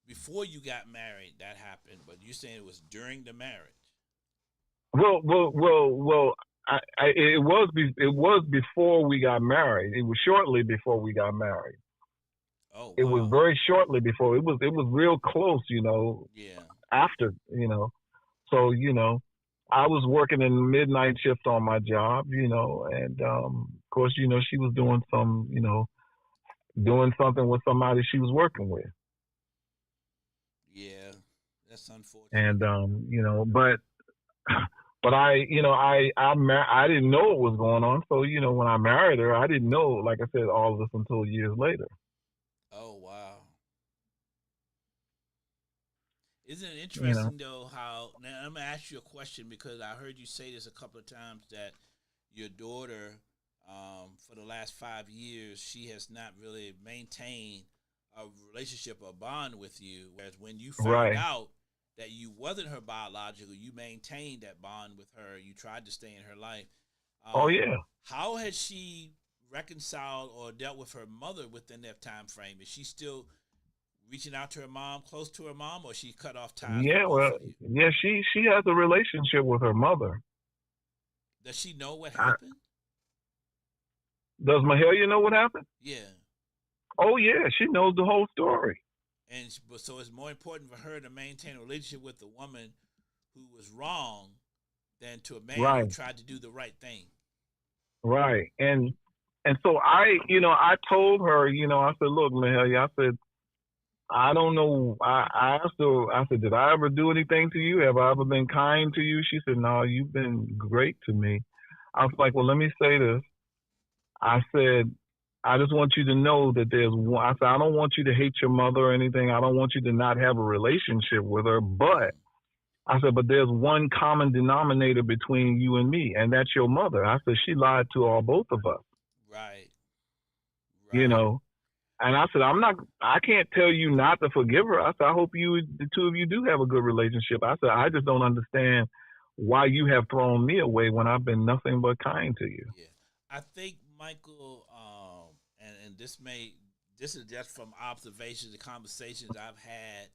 before you got married that happened, but you saying it was during the marriage. well it was before we got married. It was shortly before we got married. Oh It was wow. very shortly before. It was real close. Yeah. After so I was working in the midnight shift on my job. And of course she was doing doing something with somebody she was working with. Yeah. That's unfortunate. And but I didn't know what was going on. So when I married her, I didn't know, like I said, all of this until years later. Oh wow. Isn't it You know, interesting though how now I'm gonna ask you a question because I heard you say this a couple of times that your daughter, for the last 5 years, she has not really maintained a relationship or bond with you. Whereas when you found right? out that you wasn't her biological, you maintained that bond with her. You tried to stay in her life. Oh Um, yeah. how has she reconciled or dealt with her mother within that time frame? Is she still reaching out to her mom, close to her mom, or she cut off ties with Yeah. both Well, of you? yeah. She has a relationship with her mother. Does she know what I, happened? does Mahalia know what happened? Yeah. Oh yeah, she knows the whole story. But so it's more important for her to maintain a relationship with the woman who was wrong than to a man who Right. tried to do the right thing. Right. And so I told her, I said, look, Mahalia, I said, I don't know. I asked her, I said, did I ever do anything to you? Have I ever been kind to you? She said, no, you've been great to me. I was like, well, let me say this. I said, I just want you to know that there's one. I said, I don't want you to hate your mother or anything. I don't want you to not have a relationship with her. But Mm, I said, but there's one common denominator between you and me, and that's your mother. I said, she lied to all both of us, right. you Right. know. And I said, I can't tell you not to forgive her. I said, I hope the two of you do have a good relationship. I said, I just don't understand why you have thrown me away when I've been nothing but kind to you. Yeah. I think Michael, and this is just from observations and conversations I've had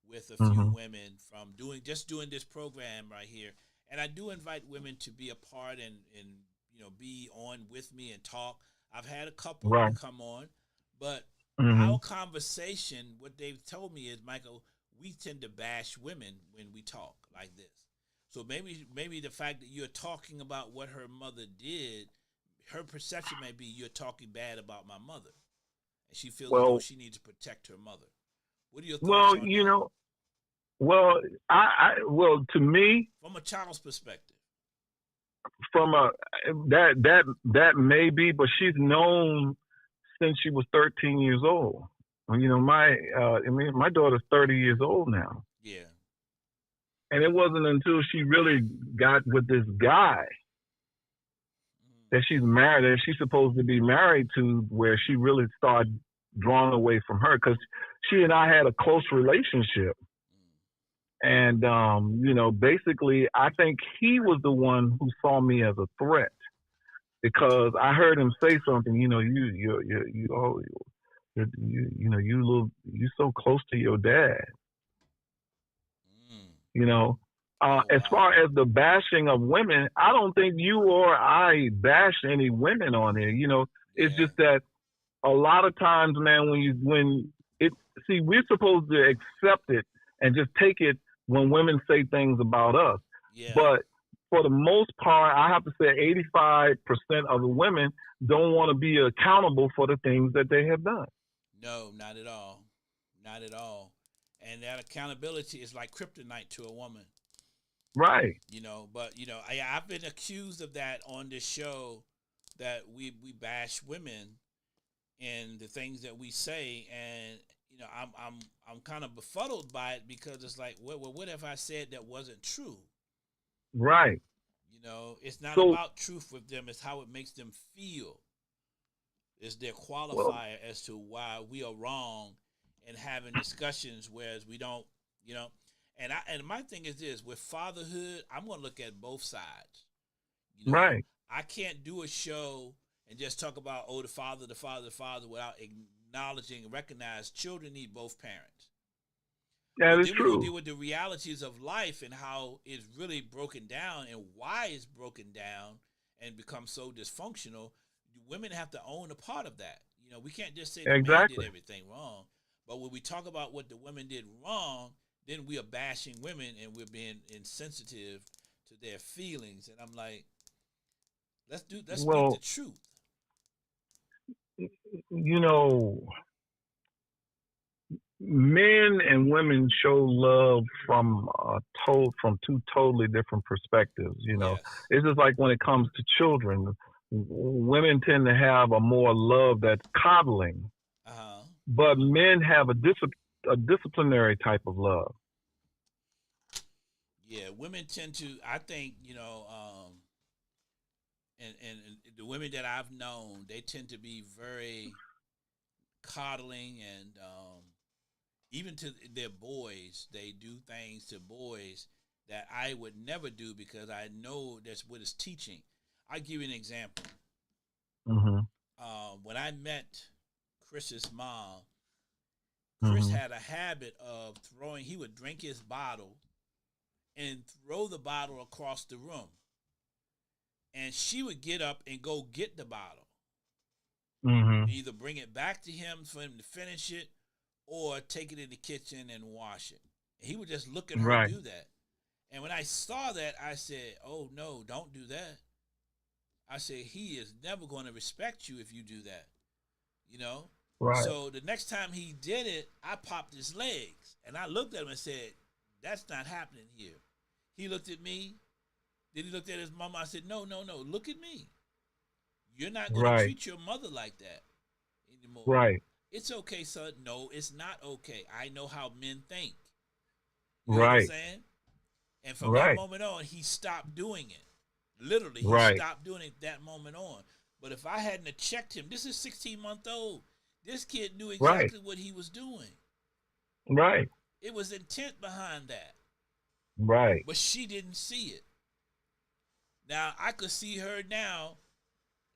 with a few Hmm. women from doing this program right here. And I do invite women to be a part and be on with me and talk. I've had a couple to Right. come on, but Hmm. our conversation, what they've told me is, Michael, we tend to bash women when we talk like this. So maybe the fact that you're talking about what her mother did, her perception may be you're talking bad about my mother, and she feels as though Well, she needs to protect her mother. What are your thoughts well, on that? well, well, to me, From a child's perspective. from a that may be, but she's known since she was 13 years old. My daughter's 30 years old now, Yeah. and it wasn't until she really got with this guy Mm, that she's married, that she's supposed to be married to, where she really started drawing away from her, because she and I had a close relationship. mm. And basically, I think he was the one who saw me as a threat because I heard him say something. You so close to your dad. Mm. You know, Oh as wow. far as the bashing of women, I don't think you or I bash any women on here. It's Yeah. just that a lot of times, man, when it see, we're supposed to accept it and just take it when women say things about us. Yeah. But for the most part, I have to say 85% of the women don't want to be accountable for the things that they have done. No, not at all. Not at all. And that accountability is like kryptonite to a woman. Right. But I've been accused of that on this show, that we bash women and the things that we say, and I'm kind of befuddled by it, because it's like, well, what if I said that wasn't true? Right. It's not So, about truth with them; it's how it makes them feel. It's their well, qualifier as to why we are wrong, and having discussions, whereas we don't, you know. And my thing is this: with fatherhood, I'm going to look at both sides. You know, right. I can't do a show and just talk about, the father, the father, the father, without acknowledging and recognize children need both parents. That But is then we're gonna true. deal with the realities of life and how it's really broken down and why it's broken down and become so dysfunctional. Women have to own a part of that. We can't just say the man did Exactly. everything wrong. But when we talk about what the women did wrong, then we are bashing women and we're being insensitive to their feelings. And I'm like, let's speak the Well, truth. you know, men and women show love from two totally different perspectives. Yes. It's just like when it comes to children, women tend to have a more love that's coddling, Uh-huh. but men have a disciplinary type of love. Yeah, women tend to, I think, and the women that I've known, they tend to be very coddling, and even to their boys, they do things to boys that I would never do, because I know that's what it's teaching. I'll give you an example. Hmm. When I met Chris's mom, Chris Hmm. had a habit of he would drink his bottle and throw the bottle across the room. And she would get up and go get the bottle, Hmm. either bring it back to him for him to finish it, or take it in the kitchen and wash it. And he would just look at her Right. do that. And when I saw that, I said, "Oh no, don't do that." I said, "He is never going to respect you if you do that." You know? Right. So the next time he did it, I popped his legs. And I looked at him and said, "That's not happening here." He looked at me. Then he looked at his mama. I said, "No, no, no. Look at me. You're not going to Right. treat your mother like that anymore." Right. "It's okay, son." "No, it's not okay. I know how men think." You hear what I'm Right. saying? And from that Right. moment on, he stopped doing it. Literally, he Right. stopped doing it that moment on. But if I hadn't have checked him, this is 16-month-old. This kid knew Right. exactly what he was doing. Right. It was intent behind that. Right. But she didn't see it. Now, I could see her now,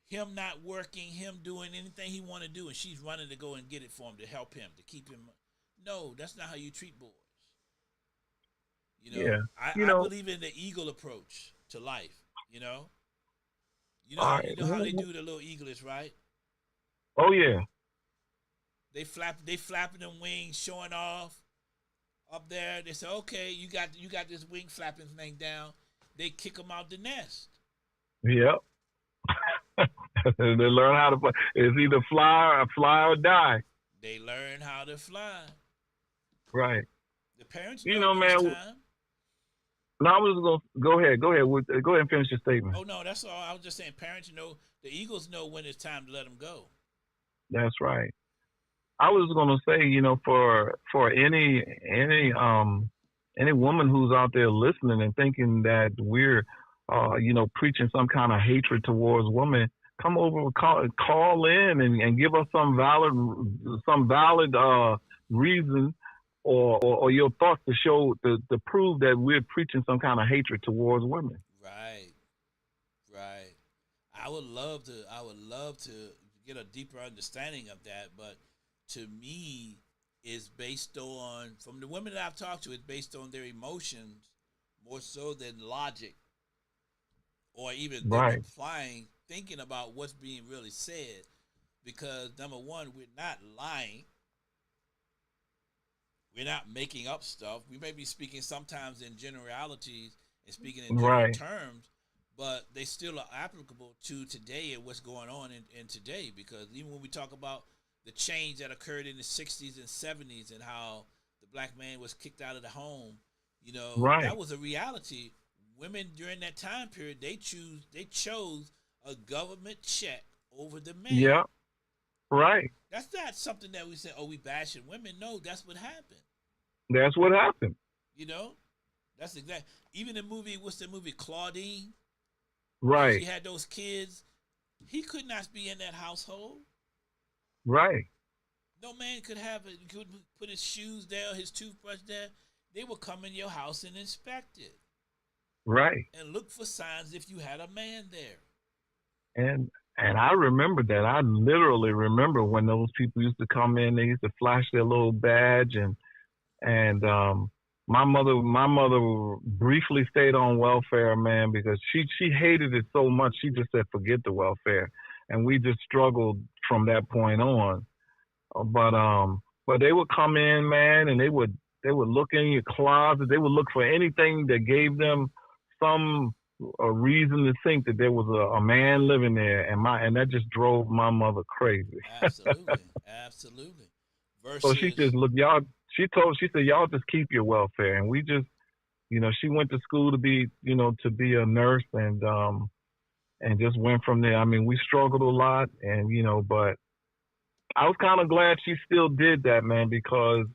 him not working, him doing anything he want to do, and she's running to go and get it for him, to help him, to keep him. No, that's not how you treat boys. Yeah. You I know. believe in the eagle approach to life. You know, All right. you know how they do the little eaglets, right? Oh yeah. They flapping them wings, showing off up there. They say, "Okay, you got this wing flapping thing down." They kick them out the nest. Yep. They learn how to play. It's either fly or die. They learn how to fly. Right. The parents You know know, when it's man. time. No, I was gonna go ahead. Go ahead. Go ahead and finish your statement. Oh no, that's all. I was just saying, parents know, the Eagles know when it's time to let them go. That's right. I was gonna say, for any woman who's out there listening and thinking that we're, preaching some kind of hatred towards women, come over and call in and give us some valid reason or your thoughts to prove that we're preaching some kind of hatred towards women. Right, right. I would love to get a deeper understanding of that, but to me, it's based on, from the women that I've talked to, it's based on their emotions more so than logic, or even them Right. applying, thinking about what's being really said. Because number one, we're not lying. We're not making up stuff. We may be speaking sometimes in generalities and speaking in general Right. terms, but they still are applicable to today and what's going on in today. Because even when we talk about the change that occurred in the 60s and 70s, and how the black man was kicked out of the home, Right. that was a reality women during that time period, they chose a government check over the man. Yeah. Right. That's not something that we say, oh, we bashing women. No, that's what happened. That's what happened. You know, that's exactly. Even the movie, what's the movie, Claudine? Right. She had those kids. He could not be in that household. Right. No man could could put his shoes there, his toothbrush there. They would come in your house and inspect it. Right. And look for signs if you had a man there. And I remember that. I literally remember when those people used to come in. They used to flash their little badge, and my mother briefly stayed on welfare, man, because she hated it so much. She just said, forget the welfare, and we just struggled from that point on. But they would come in, man, and they would look in your closet. They would look for anything that gave them some a reason to think that there was a man living there, and that just drove my mother crazy. Absolutely. Versus, so she just looked, y'all. She said, y'all just keep your welfare, and we just, she went to school to be a nurse, and just went from there. I mean, we struggled a lot, and but I was kind of glad she still did that, man, because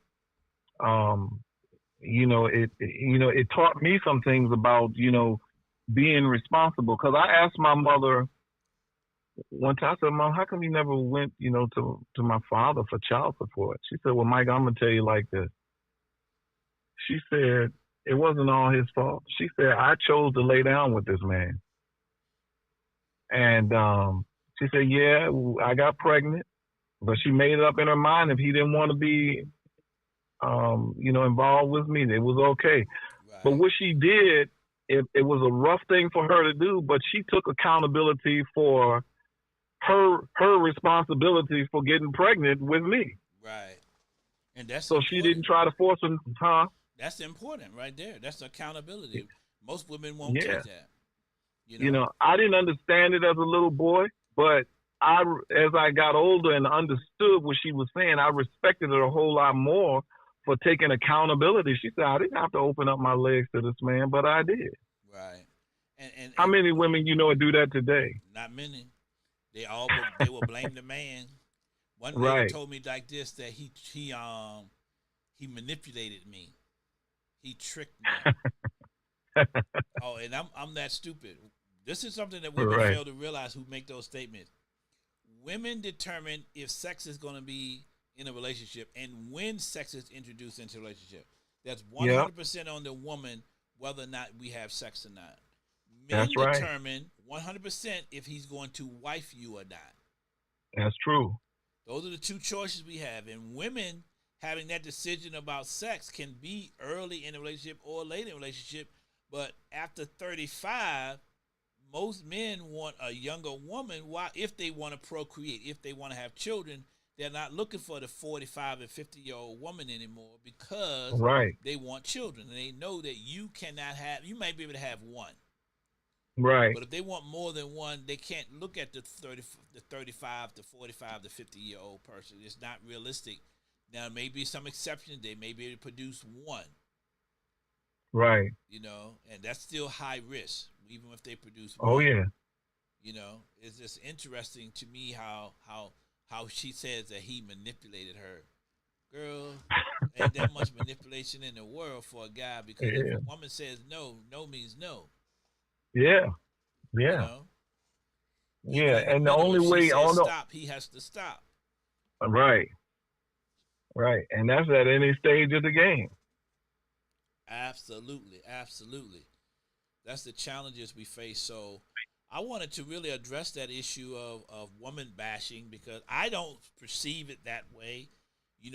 it taught me some things about being responsible. Because I asked my mother one time, I said, Mom, how come you never went, to my father for child support? She said, well, Mike, I'm going to tell you like this. She said, it wasn't all his fault. She said, I chose to lay down with this man. And she said, yeah, I got pregnant, but she made it up in her mind if he didn't want to be, involved with me, it was okay. Right. But what she did, it was a rough thing for her to do, but she took accountability for her responsibility for getting pregnant with me. Right. And that's so important. She didn't try to force him, huh? That's important right there. That's accountability. Most women won't take that. I didn't understand it as a little boy, but as I got older and understood what she was saying, I respected her a whole lot more for taking accountability. She said, I didn't have to open up my legs to this man, but I did. Right. And how many women do that today? Not many. They will blame the man. One lady told me like this, that he manipulated me. He tricked me. Oh, and I'm that stupid. This is something that women fail to realize who make those statements. Women determine if sex is going to be in a relationship and when sex is introduced into a relationship. That's 100% on the woman whether or not we have sex or not. Men determine 100% if he's going to wife you or not. That's true. Those are the two choices we have. And women having that decision about sex can be early in a relationship or late in a relationship. But after 35, most men want a younger woman. Why? If they want to procreate, if they want to have children, they're not looking for the 45 and 50-year-old woman anymore because they want children. And they know that you might be able to have one. Right. But if they want more than one, they can't look at the 35 to 45 to 50-year-old person. It's not realistic. Now, maybe some exceptions. They may be able to produce one. Right. And that's still high risk, even if they produce one. Oh, yeah. It's just interesting to me how she says that he manipulated her. Girl, ain't that much manipulation in the world for a guy, because if a woman says no, no means no. Yeah. Yeah. Yeah, and the only way stop, he has to stop. Right. Right. And that's at any stage of the game. Absolutely. That's the challenges we face. So I wanted to really address that issue of woman bashing, because I don't perceive it that way. We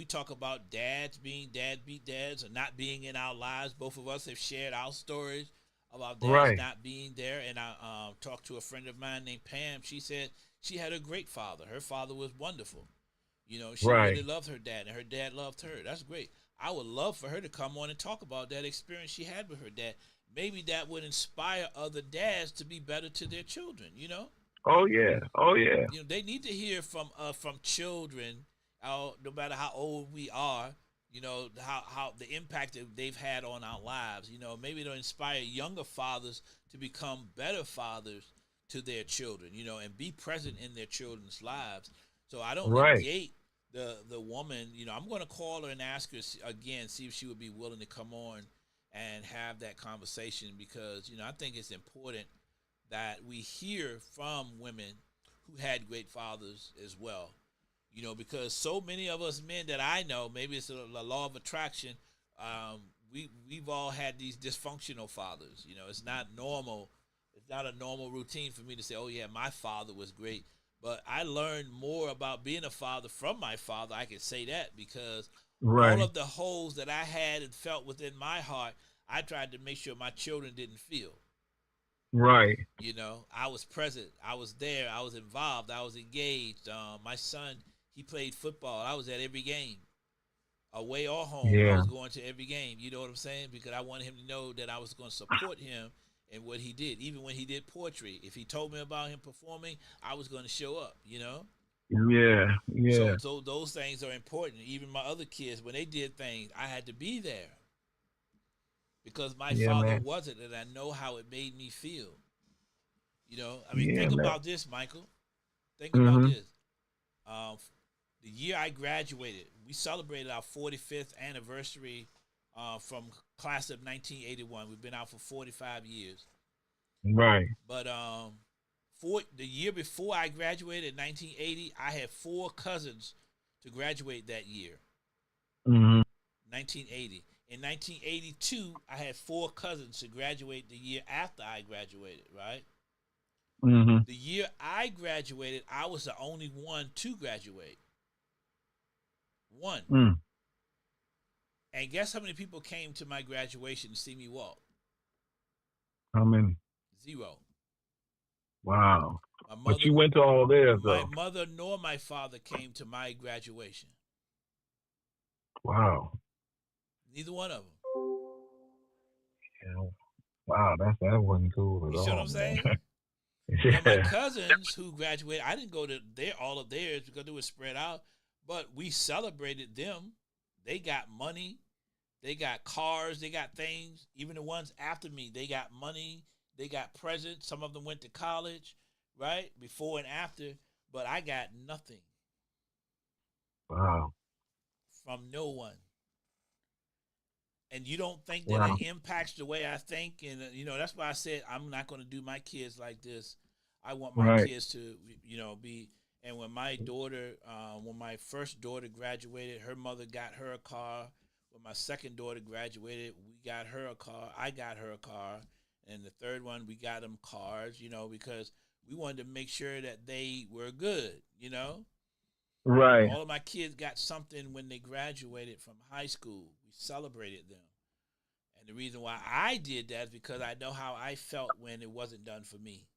talk about dads being deadbeat dads or not being in our lives. Both of us have shared our stories about dads not being there. And I talked to a friend of mine named Pam. She said she had a great father. Her father was wonderful. She really loved her dad, and her dad loved her. That's great. I would love for her to come on and talk about that experience she had with her dad. Maybe that would inspire other dads to be better to their children, Oh, yeah. Oh, yeah. They need to hear from children, no matter how old we are, You know, how the impact that they've had on our lives. You know, maybe to inspire younger fathers to become better fathers to their children, you know, and be present in their children's lives. So I don't Right. negate the woman. You know, I'm going to call her and ask her again, see if she would be willing to come on and have that conversation, because you know I think it's important that we hear from women who had great fathers as well. You know, because so many of us men that I know, maybe it's a law of attraction. We've all had these dysfunctional fathers. You know, it's not normal. It's not a normal routine for me to say, "Oh yeah, my father was great." But I learned more about being a father from my father. I can say that because all Right. of the holes that I had and felt within my heart, I tried to make sure my children didn't feel. Right. You know, I was present. I was there. I was involved. I was engaged. My son, he played football. I was at every game, away or home. I Yeah. was going to every game. You know what I'm saying? Because I wanted him to know that I was going to support him in what he did. Even when he did poetry, if he told me about him performing, I was going to show up. You know. Yeah. Yeah. So those things are important. Even my other kids, when they did things, I had to be there because my Yeah, father man. wasn't, and I know how it made me feel. You know, I mean, Yeah, think man. about this, Michael. Think about Mhm. this. Um, the year I graduated, we celebrated our 45th anniversary from class of 1981. We've been out for 45 years. Right. But for the year before I graduated in 1980, I had four cousins to graduate that year, Mhm. 1980. In 1982, I had four cousins to graduate the year after I graduated, right? Mhm. The year I graduated, I was the only one to graduate. One. Mm. And guess how many people came to my graduation to see me walk? I mean, Zero. wow. My But mother, you went to all theirs my though. mother nor my father came to my graduation. Wow. Neither one of them. Yeah. Wow. That wasn't cool at You see what all, I'm man. saying? Now my Yeah. cousins who graduated, I didn't go to their all of theirs because it was spread out, but we celebrated them. They got money, they got cars, they got things. Even the ones after me, they got money, they got presents. Some of them went to college, right? Before and after, but I got nothing Wow. from no one. And you don't think that Wow. it impacts the way I think, and you know that's why I said I'm not going to do my kids like this. I want my Right. kids to, you know, be. And when my daughter, when my first daughter graduated, her mother got her a car. When my second daughter graduated, we got her a car. I got her a car, and the third one we got them cars. You know, because we wanted to make sure that they were good. You know, Right. all of my kids got something when they graduated from high school. We celebrated them. And the reason why I did that is because I know how I felt when it wasn't done for me.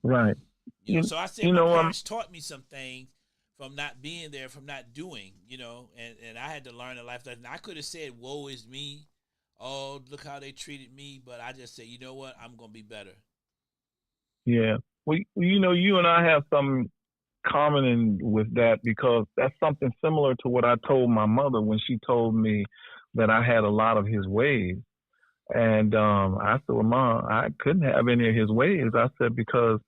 Right. You know, You so I said you my know parents taught me some things from not being there, from not doing, you know, and I had to learn a life lesson. I could have said, woe is me. Oh, look how they treated me. But I just said, you know what? I'm going to be better. yeah. Well, you know, you and I have some common with that because that's something similar to what I told my mother when she told me that I had a lot of his ways. And I said, well, Mom, I couldn't have any of his ways. I said, because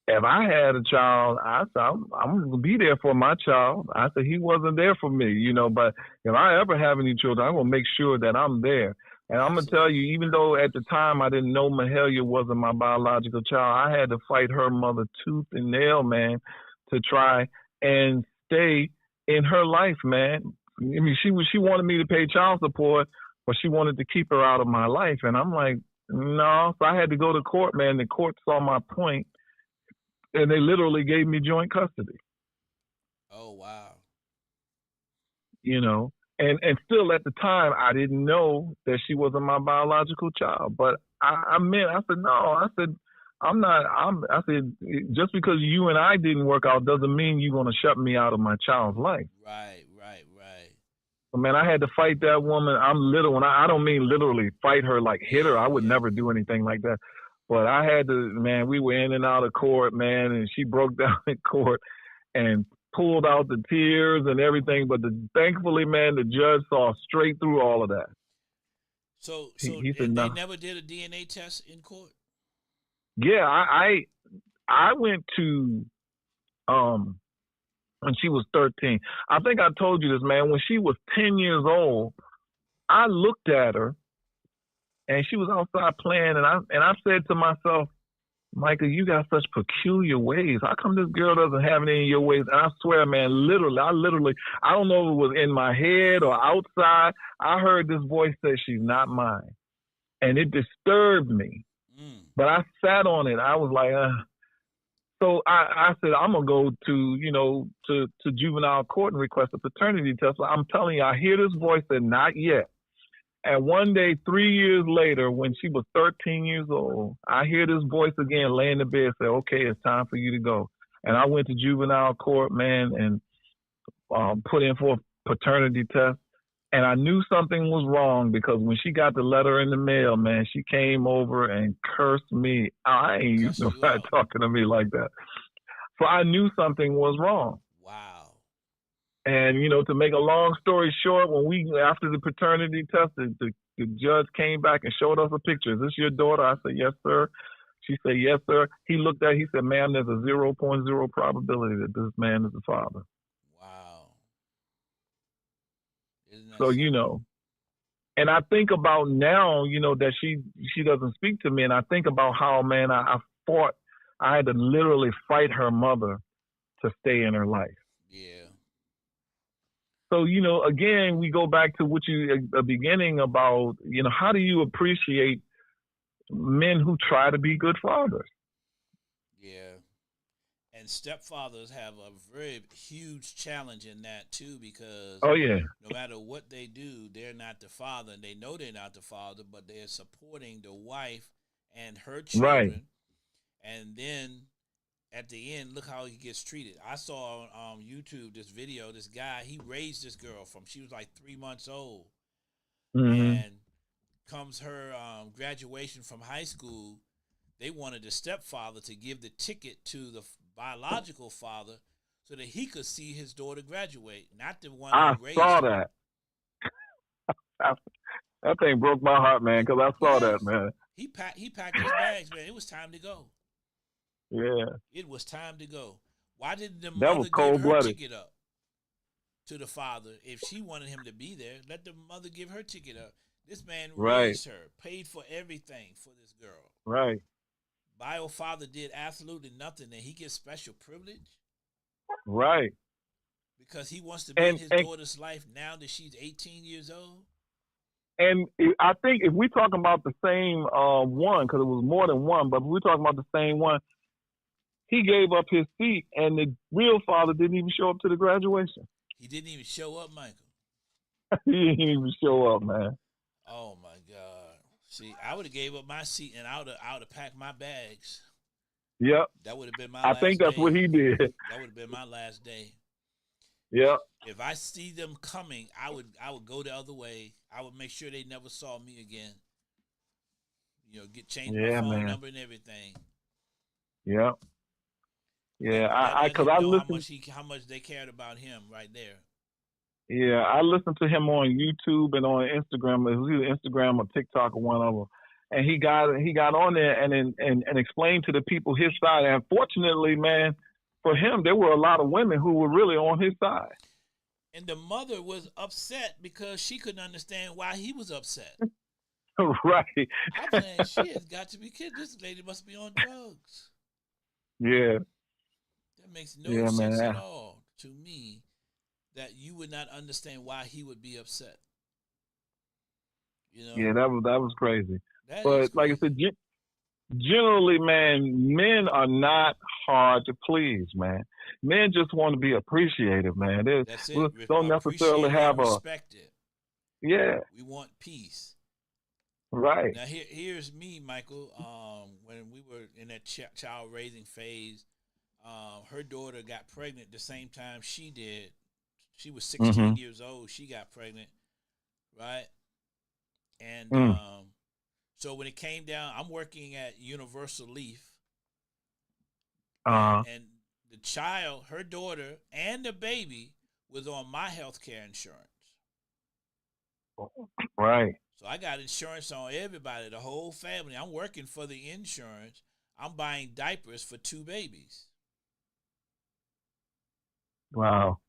if I had a child, I said, I'm going to be there for my child. I said, he wasn't there for me, you know, but if I ever have any children, I'm going to make sure that I'm there. And I'm going to tell Absolutely. you, even though at the time I didn't know Mahalia wasn't my biological child, I had to fight her mother tooth and nail, man, to try and stay in her life, man. I mean, she wanted me to pay child support, but she wanted to keep her out of my life. And I'm like, no. So I had to go to court, man. The court saw my point and they literally gave me joint custody. Oh, wow. You know, and still at the time I didn't know that she wasn't my biological child. But I said no. I said I'm not. I said just because you and I didn't work out doesn't mean you're gonna shut me out of my child's life. Right, right, right. So, man, I had to fight that woman. I'm little, and I don't mean literally fight her like hit her. Yeah, I would yeah. never do anything like that. But I had to, man. We were in and out of court, man, and she broke down in court and pulled out the tears and everything, but thankfully, man, the judge saw straight through all of that. So He they said, no. never did a DNA test in court? Yeah, I went to when she was 13. I think I told you this, man. When she was 10 years old, I looked at her and she was outside playing, and I said to myself, Michael, you got such peculiar ways. How come this girl doesn't have any of your ways? And I swear, man, I don't know if it was in my head or outside. I heard this voice say, she's not mine. And it disturbed me. But I sat on it. I was like, So I said, I'm going to go to juvenile court and request a paternity test. I'm telling you, I hear this voice say, not yet. And one day, 3 years later, when she was 13 years old, I hear this voice again lay in the bed say, okay, it's time for you to go. And I went to juvenile court, man, and put in for a paternity test. And I knew something was wrong because when she got the letter in the mail, man, she came over and cursed me. I ain't used to nobody talking to me like that. So I knew something was wrong. Wow. And, to make a long story short, after the paternity test, the judge came back and showed us a picture. Is this your daughter? I said, yes, sir. She said, yes, sir. He looked at it. He said, ma'am, there's a 0.0 probability that this man is the father. Wow. So, and I think about now, that she doesn't speak to me. And I think about how, man, I fought. I had to literally fight her mother to stay in her life. Yeah. So, again, we go back to what the beginning about, how do you appreciate men who try to be good fathers? Yeah. And stepfathers have a very huge challenge in that, too, because oh, yeah. no matter what they do, they're not the father. And they know they're not the father, but they're supporting the wife and her children. Right. And then at the end, look how he gets treated. I saw on YouTube this video, this guy, he raised this girl she was like 3 months old. Mm-hmm. And comes her graduation from high school, they wanted the stepfather to give the ticket to the biological father so that he could see his daughter graduate, not the one who raised her. I saw that. That thing broke my heart, man, because I saw that, man. He packed his bags, man. It was time to go. Yeah. It was time to go. Why didn't the that mother give her ticket up to the father? If she wanted him to be there, let the mother give her ticket up. This man raised her, paid for everything for this girl. Right. Bio father did absolutely nothing, and he gets special privilege. Right. Because he wants to be in his daughter's life now that she's 18 years old. And I think if we're talking about the same one, because it was more than one, but if we're talking about the same one, he gave up his seat, and the real father didn't even show up to the graduation. He didn't even show up, Michael. He didn't even show up, man. Oh my God! See, I would have gave up my seat, and I would have packed my bags. Yep. That would have been my. I think that's what he did. That would have been my last day. Yep. If I see them coming, I would go the other way. I would make sure they never saw me again. Change my phone number and everything. Yep. Yeah, because I listened how much they cared about him right there. Yeah, I listened to him on YouTube and on Instagram. It was either Instagram or TikTok or one of them. And he got on there and explained to the people his side. And fortunately, man, for him, there were a lot of women who were really on his side. And the mother was upset because she couldn't understand why he was upset. Right. I'm saying, she has got to be kidding. This lady must be on drugs. Yeah. That makes no sense at all to me, that you would not understand why he would be upset. Yeah, that was crazy. But like I said, generally, man, men are not hard to please, man. Men just want to be appreciated, man. That's it. We don't necessarily have respected. Yeah. We want peace. Right. Now here's me, Michael. When we were in that child raising phase, her daughter got pregnant the same time she did. She was 16 years old. She got pregnant, right? And so when it came down, I'm working at Universal Leaf, and the the child, her daughter, and the baby was on my health care insurance. Right. So I got insurance on everybody, the whole family. I'm working for the insurance. I'm buying diapers for 2 babies. Wow.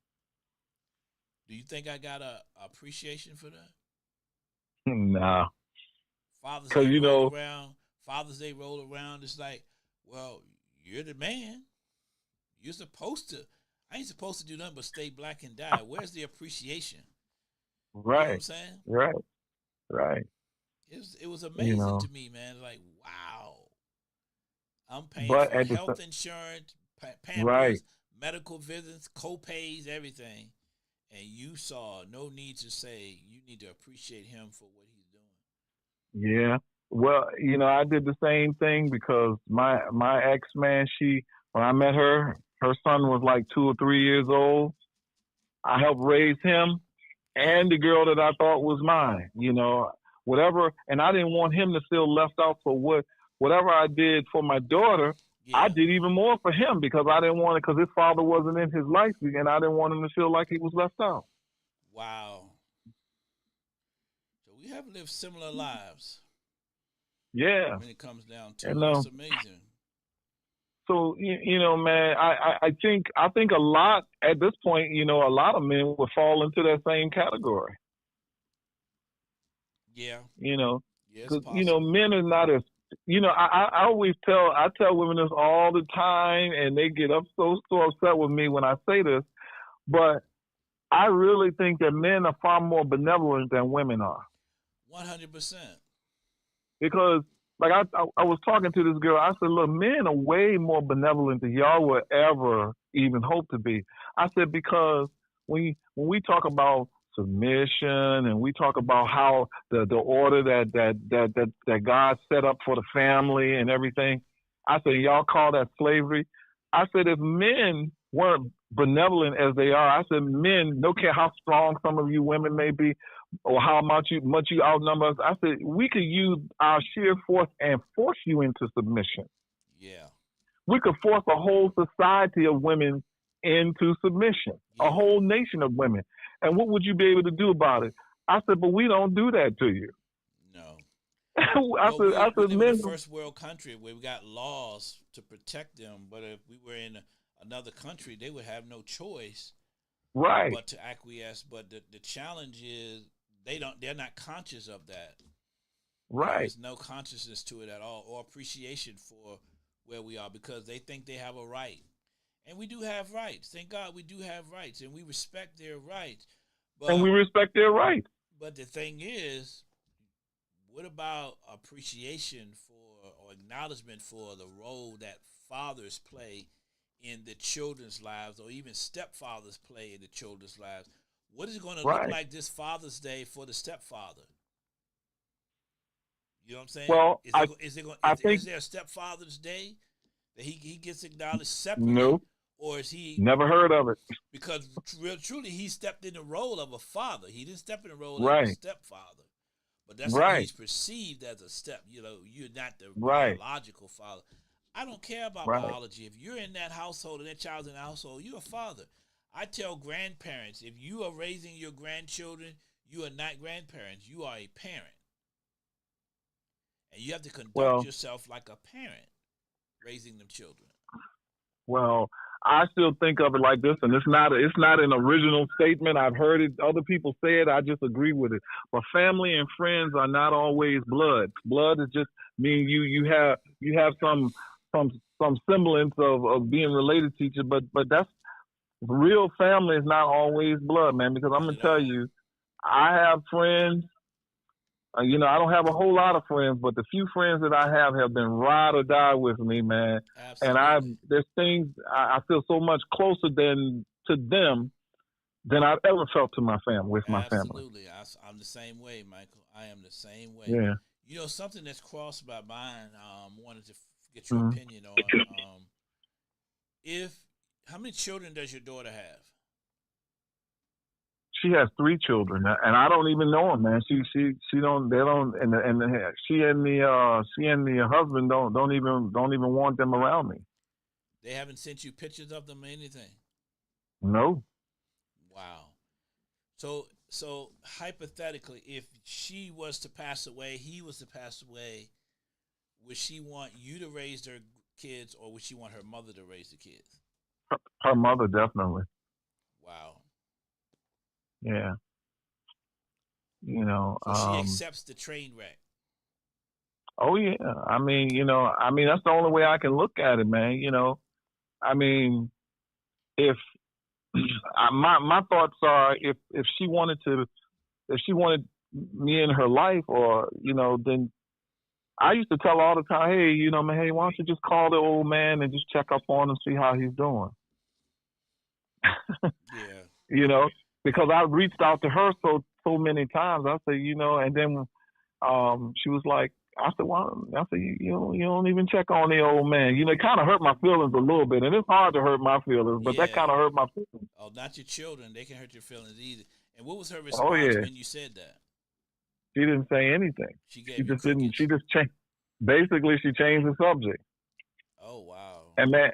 Do you think I got a appreciation for that? Nah. Father's Because, Day roll around. Father's Day roll around. It's like, well, you're the man. You're supposed to. I ain't supposed to do nothing but stay black and die. Where's the appreciation? Right. You know what I'm saying? Right. Right. It was amazing to me, man. Like, wow. I'm paying for health insurance, Pampers, right. medical visits, co-pays, everything. And you saw no need to say you need to appreciate him for what he's doing. Yeah. Well, I did the same thing because my ex, man, when I met her son was like 2 or 3 years old. I helped raise him and the girl that I thought was mine, whatever. And I didn't want him to feel left out for whatever I did for my daughter. Yeah. I did even more for him because I didn't want it, because his father wasn't in his life, and I didn't want him to feel like he was left out. Wow. So we have lived similar lives. Yeah. When it comes down to it, it's amazing. So, man, I think a lot at this point, a lot of men would fall into that same category. Yeah. Because, men are not as, I always tell women this all the time, and they get so upset with me when I say this, but I really think that men are far more benevolent than women are. 100%. Because, like, I was talking to this girl. I said, look, men are way more benevolent than y'all would ever even hope to be. I said, because when we talk about submission and we talk about how the order that God set up for the family and everything, I said, y'all call that slavery? I said, if men weren't benevolent as they are, I said, men, no care how strong some of you women may be, or how much you outnumber us, I said, we could use our sheer force and force you into submission. Yeah. We could force a whole society of women into submission, a whole nation of women. And what would you be able to do about it? I said, but we don't do that to you. No. I said, we live men, in a first world country where we got laws to protect them, but if we were in another country, they would have no choice, right, but to acquiesce. But the challenge is they're not conscious of that. Right. There's no consciousness to it at all, or appreciation for where we are, because they think they have a right. And we do have rights. Thank God we do have rights, and we respect their rights. And we respect their rights. But the thing is, what about appreciation for, or acknowledgement for, the role that fathers play in the children's lives, or even stepfathers play in the children's lives? What is it going to look like this Father's Day for the stepfather? You know what I'm saying? Well, is there a stepfather's day that he gets acknowledged separately? No. Or is he... Never heard of it. Because truly he stepped in the role of a father. He didn't step in the role of a stepfather. But that's how he's perceived as a step. You're not the biological father. I don't care about biology. If you're in that household and that child's in the household, you're a father. I tell grandparents, if you are raising your grandchildren, you are not grandparents. You are a parent. And you have to conduct yourself like a parent raising them children. Well, I still think of it like this, and it's not an original statement. I've heard it, other people say it. I just agree with it. But family and friends are not always blood. Blood is just mean you have some semblance of being related to each other. But that's real family is not always blood, man. Because I'm gonna tell you, I have friends. I don't have a whole lot of friends, but the few friends that I have been ride or die with me, man. Absolutely. And there's things I feel so much closer to them than I've ever felt to my family, my family. Absolutely. I'm the same way, Michael. I am the same way. Yeah. Something that's crossed my mind, wanted to get your opinion on. How many children does your daughter have? She has 3 children, and I don't even know them, man. She don't she and the husband don't even want them around me. They haven't sent you pictures of them or anything. No. Wow. So hypothetically, if she was to pass away, he was to pass away, would she want you to raise their kids, or would she want her mother to raise the kids? Her mother, definitely. Wow. Yeah. You know, So she accepts the train wreck. oh yeah. I mean, that's the only way I can look at it, man. I mean, if my thoughts are, if she wanted me in her life, or then I used to tell her all the time, hey, man, hey, why don't you just call the old man and just check up on him, see how he's doing. Yeah. Because I reached out to her so many times. I said, and then she was like, I said, well, you don't even check on the old man. It kind of hurt my feelings a little bit, and it's hard to hurt my feelings, but that kind of hurt my feelings. Oh, not your children; they can hurt your feelings either. And what was her Oh response yeah. when you said that? She didn't say anything. She gave She you just didn't. crickets? She just changed. Basically, she changed the subject. Oh wow. And man,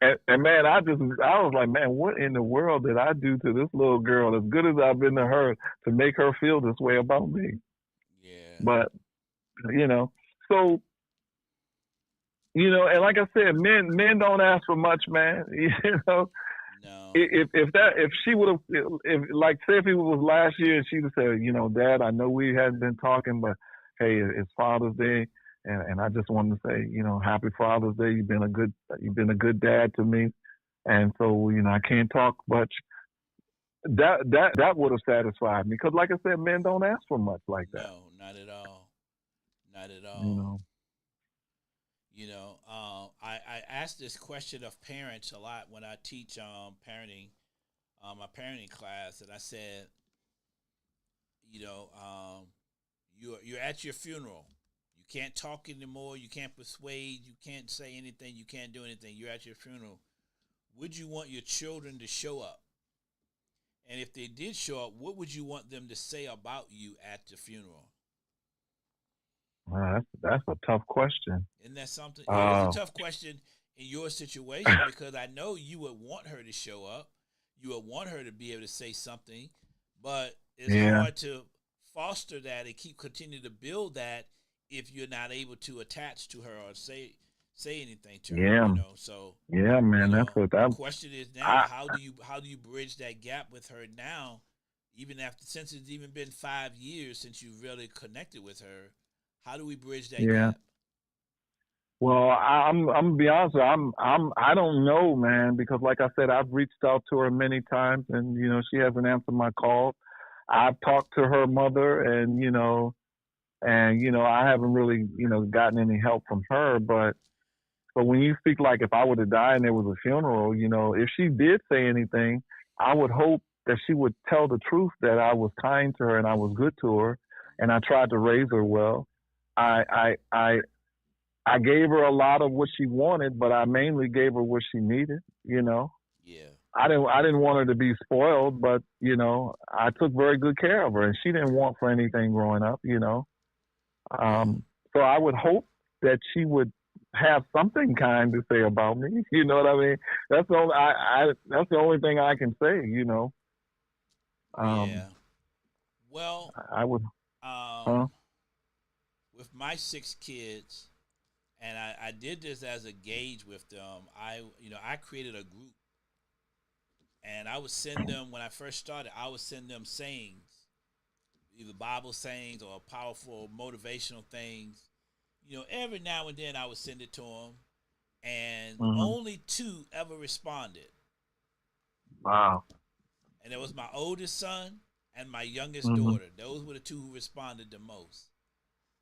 and man, I was like, man, what in the world did I do to this little girl? As good as I've been to her, to make her feel this way about me. Yeah. But so and like I said, men don't ask for much, man. No. If she would have, like, say if it was last year and she'd have said, Dad, I know we hadn't been talking, but hey, it's Father's Day, and I just wanted to say, Happy Father's Day. You've been a good dad to me, and so I can't talk much. That would have satisfied me, because like I said, men don't ask for much like that. No, not at all. Not at all. I ask this question of parents a lot when I teach parenting, my parenting class, and I said, you're at your funeral. You can't talk anymore. You can't persuade. You can't say anything. You can't do anything. You're at your funeral. Would you want your children to show up? And if they did show up, what would you want them to say about you at the funeral? That's a tough question. Isn't that something? It's a tough question in your situation, because I know you would want her to show up. You would want her to be able to say something, but it's hard to foster that and continue to build that if you're not able to attach to her or say anything to her. So man, that's what that. The question is now: how do you bridge that gap with her now, even since it's even been 5 years since you really connected with her? How do we bridge that gap? Well, I'm gonna be honest with you, I don't know, man, because like I said, I've reached out to her many times, and she hasn't answered my calls. I've talked to her mother, and I haven't really gotten any help from her. But when you speak, like, if I were to die and there was a funeral, if she did say anything, I would hope that she would tell the truth, that I was kind to her and I was good to her, and I tried to raise her well. I gave her a lot of what she wanted, but I mainly gave her what she needed. Yeah. I didn't want her to be spoiled, but I took very good care of her, and she didn't want for anything growing up. So I would hope that she would have something kind to say about me. You know what I mean? That's the only that's the only thing I can say. Yeah. Well, I would. With my 6 kids, and I did this as a gauge with them. I created a group, and I would send them, when I first started, I would send them sayings, either Bible sayings or powerful motivational things. Every now and then I would send it to them, and only 2 ever responded. Wow. And it was my oldest son and my youngest daughter. Those were the 2 who responded the most.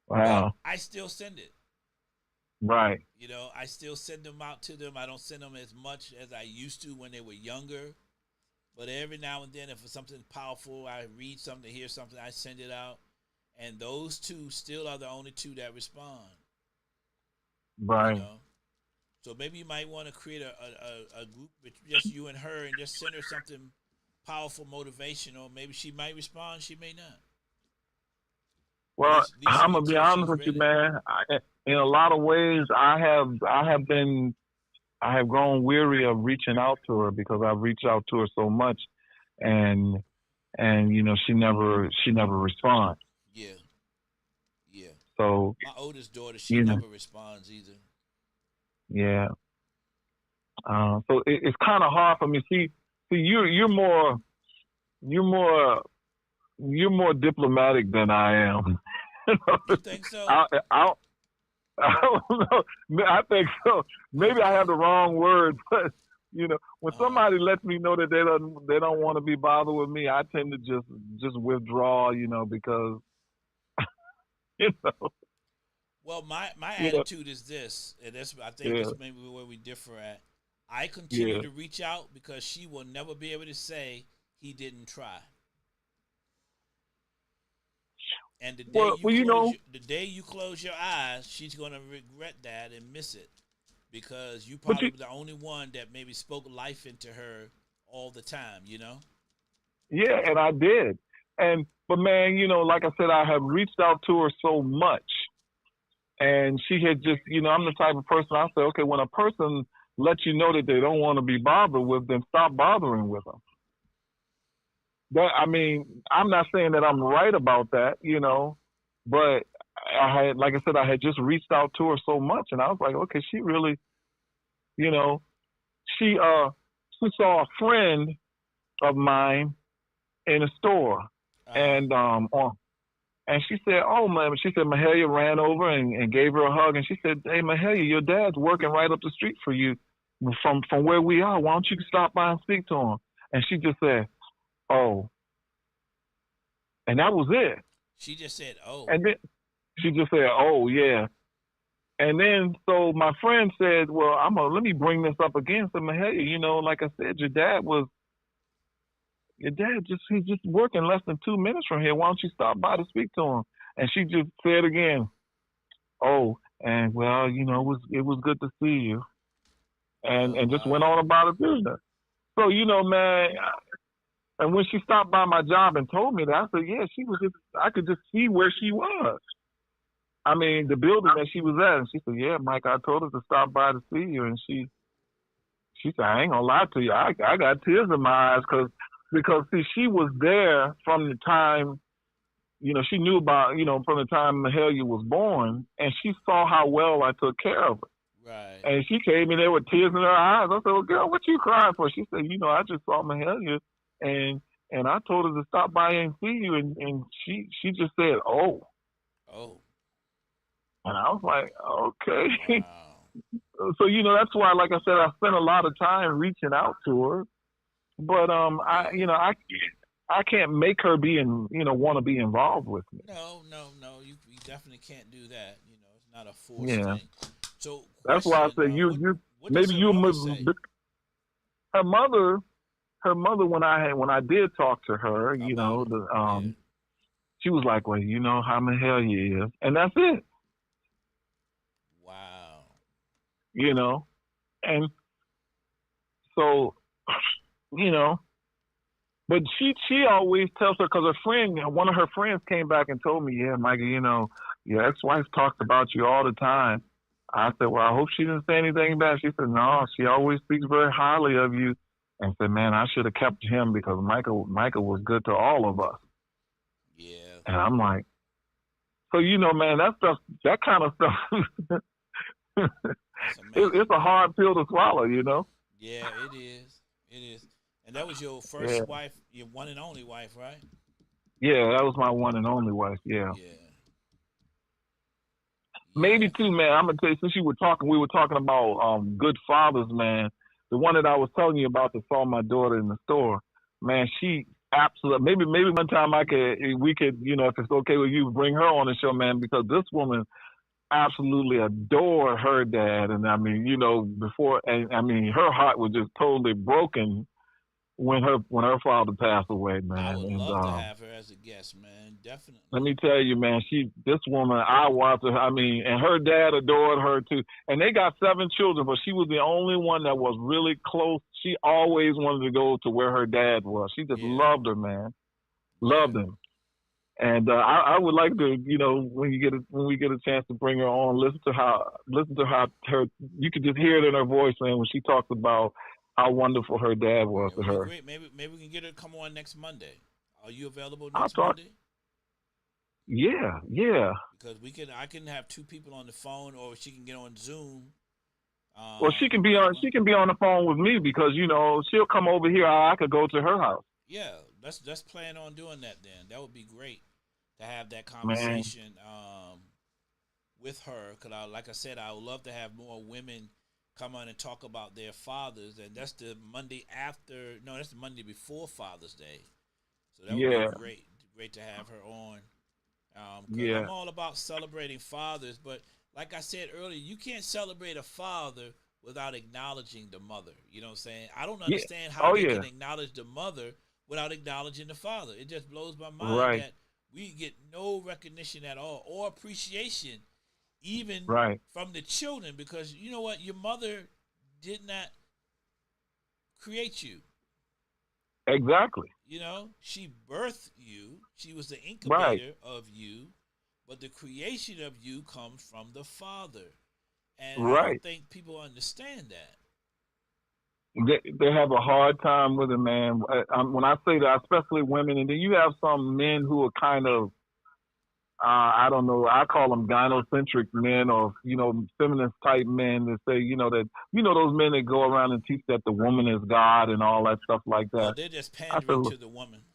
Wow. But I still send it. Right. I still send them out to them. I don't send them as much as I used to when they were younger. But every now and then, if it's something powerful, I read something, hear something, I send it out. And those 2 still are the only 2 that respond. Right. So maybe you might want to create a group with just you and her, and just send her something powerful, motivational. Maybe she might respond, she may not. Well, I'm gonna be honest with you, man. In a lot of ways, I have been I have grown weary of reaching out to her because I've reached out to her so much, and she never responds. Yeah, yeah. So My oldest daughter, she you know, never responds either. yeah. So it's kind of hard for me. See, you're more you're more diplomatic than I am. You think so? I, I I don't know. I think so. Maybe I have Okay. the wrong words, but when Uh, somebody lets me know that they don't want to be bothered with me, I tend to just withdraw. Because you know, well, my you know, attitude is this, and this I think yeah, this may be where we differ at. I continue yeah. to reach out because she will never be able to say he didn't try. And Well, the day you close your eyes, she's gonna regret that and miss it because you but probably were the only one that maybe spoke life into her all the time. You know. yeah, and I did, but man, like I said, I have reached out to her so much, and she had just, I'm the type of person I say, okay, when a person lets you know that they don't want to be bothered with, then stop bothering with them. That I mean, I'm not saying that I'm right about that, but like I said, I had just reached out to her so much, and I was like, okay, she really, you know, she she saw a friend of mine in a store, Uh huh. and and she said, oh man, she said Mahalia ran over and gave her a hug, and she said, hey Mahalia, your dad's working right up the street for you from where we are. Why don't you stop by and speak to him? And she just said, oh, and that was it. She just said, "Oh, And then she just said, "Oh yeah." And then so my friend said, "Well, let me bring this up again." So, hey, like I said, your dad he's just working less than 2 minutes from here. Why don't you stop by to speak to him?" And she just said again, "Oh, and well, it was good to see you," and oh and just went wow, on about her business. So man, and when she stopped by my job and told me that, I said, "Yeah, she was just I could just see where she was." I mean, the building that she was at, and she said, "Yeah, Mike, I told her to stop by to see you," and she said, "I ain't gonna lie to you, I got tears in my eyes because see, she was there from the time, she knew about, from the time Mahalia was born, and she saw how well I took care of her, right." and she came in there with tears in her eyes. I said, "Well, girl, what you crying for?" She said, "I just saw Mahalia, and I told her to stop by and see you," and she just said, "Oh." Oh And I was like, okay. wow. So that's why, like I said, I spent a lot of time reaching out to her, but Yeah. I can't make her want to be involved with me. No, no, no. You definitely can't do that. You know, it's not a forced Yeah, thing. So, that's why I question: said what does maybe her mother say her mother when I did talk to her, about him? Yeah. she was like, well, how the hell you is, and that's it, Wow. you know, and so you know But she always tells her because one of her friends came back and told me, yeah, Micah, your ex-wife talks about you all the time. I said, well, I hope she didn't say anything bad. She said, no, she always speaks very highly of you. And said, man, I should have kept him because Micah was good to all of us. Yeah. And I'm like, so man, that kind of stuff, That's it's amazing, a man. hard pill to swallow. Yeah, it is. It is. And that was your Yeah, first wife, your one and only wife, right? yeah, that was my one and only wife. Yeah. Yeah. Maybe Yeah. too, man. I'm gonna tell you, since we were talking about good fathers, man. The one that I was telling you about that saw my daughter in the store, man. She absolutely. Maybe one time we could, if it's okay with you, bring her on the show, man, because this woman absolutely adored her dad, and I mean, before, and I mean, her heart was just totally broken when her father passed away, I man. would And love to have her as a guest, man. let Definitely. me tell you, man, this woman, I watched her. I mean, and her dad adored her too. And they got 7 children, but she was the only one that was really close. She always wanted to go to where her dad was. She just Yeah. loved her, man. Yeah. Loved him. And I would like to, when we get a chance to bring her on, listen to how her, you could just hear it in her voice, man, when she talks about how wonderful her dad was It to would be her. great. Maybe we can get her to come on next Monday. Are you available I'll next talk. Monday? Yeah, yeah. Because I can have two people on the phone, or she can get on Zoom. Well, she can be Either on. one. She can be on the phone with me because she'll come over here. Or I could go to her house. Yeah, let's plan on doing that then. That would be great to have that Man, conversation with her. Cause like I said, I would love to have more women come on and talk about their fathers, and that's the Monday after. No, that's the Monday before Father's Day. So that would be yeah, great to have her on. Because yeah, I'm all about celebrating fathers, but like I said earlier, you can't celebrate a father without acknowledging the mother. You know what I'm saying? I don't yeah. understand how Oh they yeah. can acknowledge the mother without acknowledging the father. It just blows my mind Right, that we get no recognition at all or appreciation, even right. from the children, because you know what? Your mother did not create you. Exactly. She birthed you. She was the Right, incubator of you, but the creation of you comes from the Father. And I don't right. think people understand that. They have a hard time with it, man. When I say that, especially women, and then you have some men who are kind of, I don't know, I call them gynocentric men or, feminist type men that say, that, those men that go around and teach that the woman is God and all that stuff like Well, that. they're just I said, pandering look, to the woman.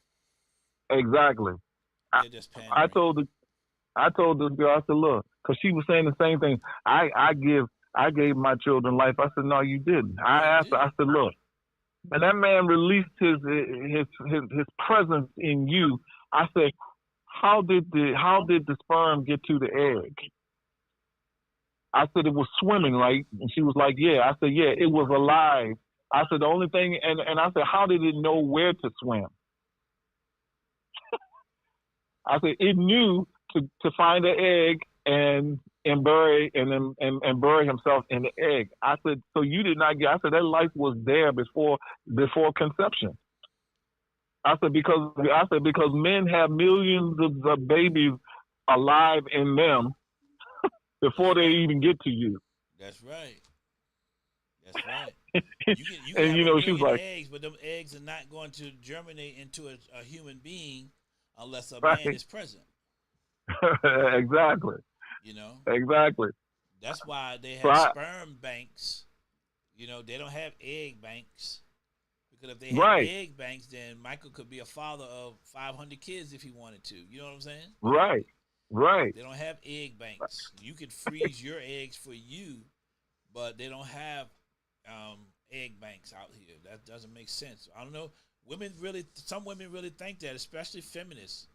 exactly. I, They're just I pandering. told the, I told this girl, I said, look, because she was saying the same thing. I gave my children life. I said, no, you didn't. No, I you asked her, I didn't. said, look, and that man released his presence in you. I said, how did the sperm get to the egg? I said it was swimming, right? And she was like, yeah. I said, yeah, it was alive. I said the only thing, and I said, how did it know where to swim? I said it knew to find the egg and bury and bury himself in the egg. I said, so you did not get. I said that life was there before conception. I said because men have millions of babies alive in them before That's they right. even get to you. That's right. That's right. You can And have a she was million like, eggs, but them eggs are not going to germinate into a human being unless a man right, is present. exactly, You know, exactly. that's why they So have sperm banks. They don't have egg banks because if they had right, egg banks, then Michael could be a father of 500 kids if he wanted to. You know what I'm saying? right, right, They don't have egg banks. You could freeze your eggs for you, but they don't have egg banks out here. That doesn't make sense. I don't know. Some women really think that, especially feminists.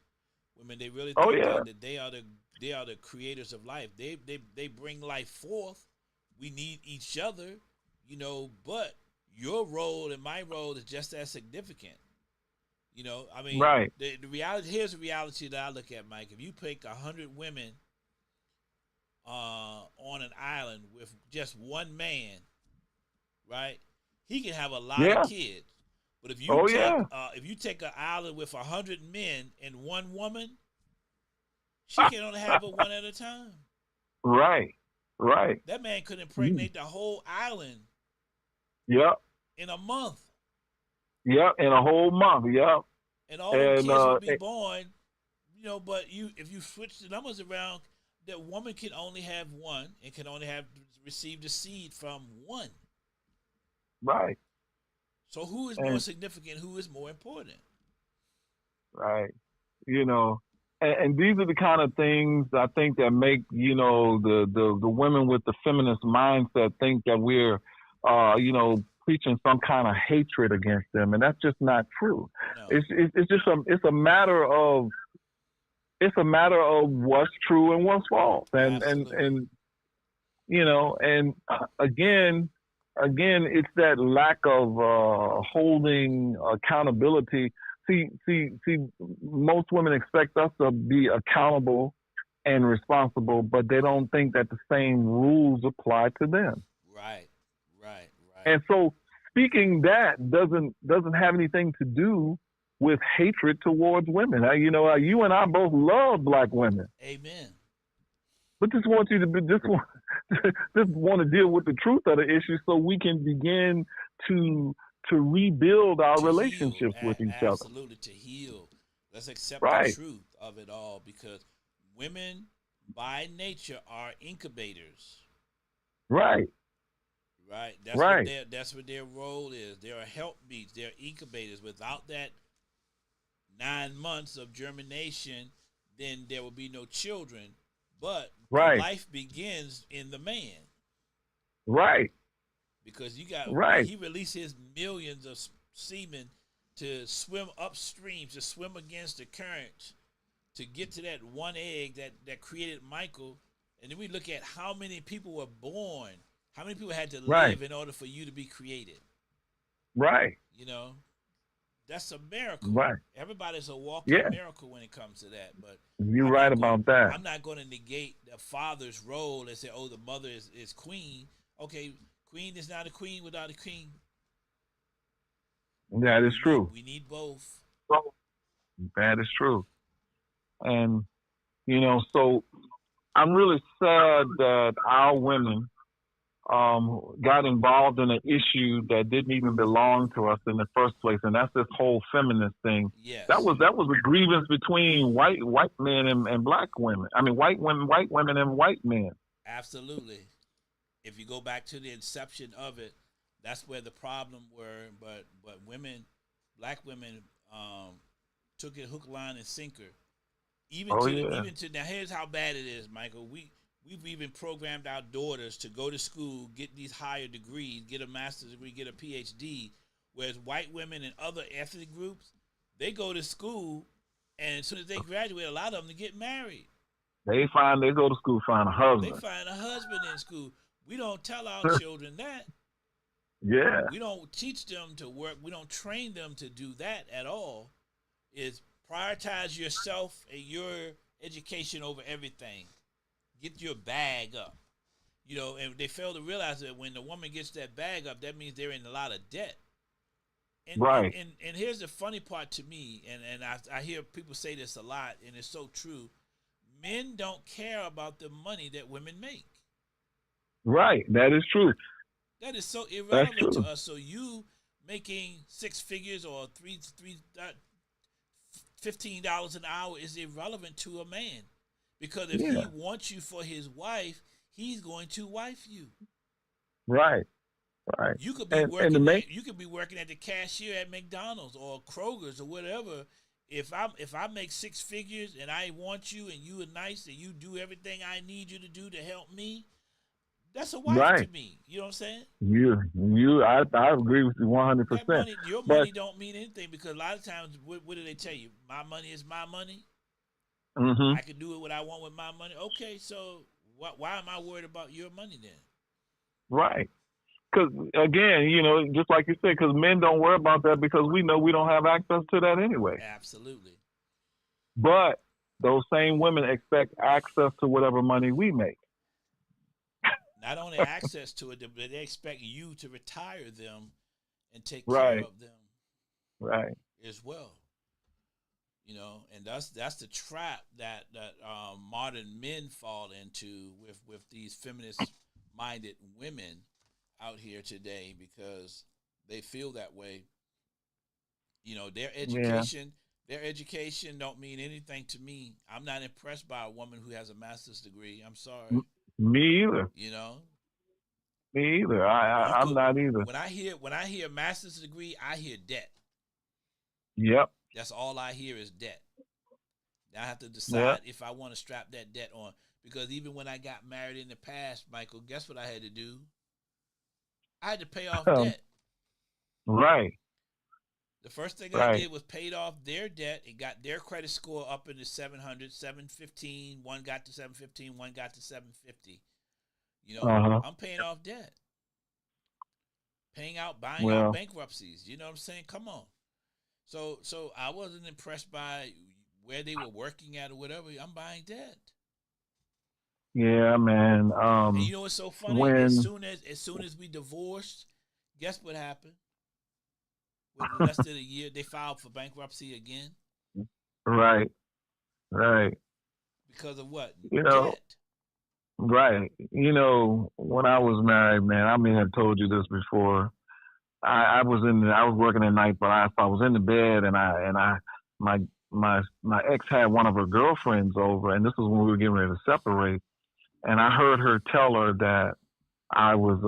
Women, they really oh think yeah, that they are the creators of life. They bring life forth. We need each other, but your role and my role is just as significant. I mean, right, the reality here's the reality that I look at, Mike. If you pick 100 women on an island with just one man, right? He can have a lot of yeah, kids. But oh yeah, if you take an island with 100 men and one woman, she can only have it one at a time. right, right. That man could Mm. impregnate the whole island Yep, in a month, yep. In a whole month, yep. and all them And kids would be born. But if you switch the numbers around, that woman can only have one and can only have received the seed from one. right, So who is more and significant? Who is more important? right. you know, and these are the kind of things I think that make the women with the feminist mindset think that we're preaching some kind of hatred against them, and that's just not true. No, It's just it's a matter of what's true and what's false, absolutely. and again, it's that lack of holding accountability. See, most women expect us to be accountable and responsible, but they don't think that the same rules apply to them. Right, right, right. And so, speaking that doesn't have anything to do with hatred towards women. You and I both love black women, Amen. but just want you to be, just want to deal with the truth of the issue so we can begin to rebuild our To heal, relationships with each other. absolutely, to heal. Let's accept the Right, truth of it all, because women by nature are incubators. right, Right. right, That's what their role is. They're helpmeets. They're incubators. Without that 9 months of germination, then there will be no children. But right, life begins in the man, right, because you got when right. he releases millions of semen to swim upstream, to swim against the current, to get to that one egg that created Michael. And then we look at how many people were born, how many people had to Right, live in order for you to be created. right, You know, that's a miracle. right. Everybody's a walking Yeah, miracle when it comes to that. But you're I'm right not going. about that. I'm not going to negate the father's role and say, "Oh, the mother is queen." Okay, queen is not a queen without a king. That is true. We need both. That is true. And so I'm really sad that our women got involved in an issue that didn't even belong to us in the first place, and that's this whole feminist thing. That Yes, was a grievance between white men and black women. I mean, white women and white men. absolutely. If you go back to the inception of it, that's where the problem were. But women, black women, took it hook, line, and sinker. Oh yeah, Even to now, here's how bad it is, Michael. We've even programmed our daughters to go to school, get these higher degrees, get a master's degree, get a PhD. Whereas white women and other ethnic groups, they go to school, and as soon as they graduate, a lot of them get married. they go to school, find a They husband. find a husband in school. We don't tell our children that. Yeah, We don't teach them to work. We don't train them to do that at all. Is prioritize yourself and your education over everything. Get your bag up. And they fail to realize that when the woman gets that bag up, that means they're in a lot of debt. And and, right, and, and here's the funny part to me, and I hear people say this a lot, and it's so true. Men don't care about the money that women make. right. That is true. That is so That's irrelevant to true. us. So you making six figures or $15 an hour is irrelevant to a man, because if he Yeah, wants you for his wife, he's going to wife you. right, right. You could be And the working main, at you could be working at the cashier at McDonald's or Kroger's or whatever. If I make six figures and I want you and you are nice and you do everything I need you to do to help me, that's a wife to right. me. You know what I'm saying? I agree with you That 100%. money, your But money don't mean anything, because a lot of times, what do they tell you? My money is my money. hmm I can do what I want with my money. Okay, so why am I worried about your money then? right. Because again, just like you said, because men don't worry about that because we know we don't have access to that anyway. Absolutely. But those same women expect access to whatever money we make. Not only access to it, but they expect you to retire them and take care Right, of them right. as well. And that's the trap that modern men fall into with these feminist minded women out here today, because they feel that way. Their Yeah. education don't mean anything to me. I'm not impressed by a woman who has a master's degree. I'm sorry. M- Me either. You know, Me either. you I'm could not either. when I hear master's degree, I hear debt. Yep. That's all I hear is debt. Now I have to Yep. decide if I want to strap that debt on, because even when I got married in the past, Michael, guess what I had to do? I had to pay off debt. Right. The first thing I Right. did was paid off their debt and got their credit score up into 700, 715. One got to 715, one got to 750. Uh huh. I'm paying off debt, buying out Well. bankruptcies. You know what I'm saying? Come on. So I wasn't impressed by where they were working at or whatever. I'm buying debt. Yeah, man. And you know what's so funny? When. As soon as we divorced, guess what happened? Within less than a year, they filed for bankruptcy again Right, right. because of what? You know, Debt. right. When I was married, man, I may have told you this before. I was working at night, but I was in the bed, my my ex had one of her girlfriends over, and this was when we were getting ready to separate, and I heard her tell her that I was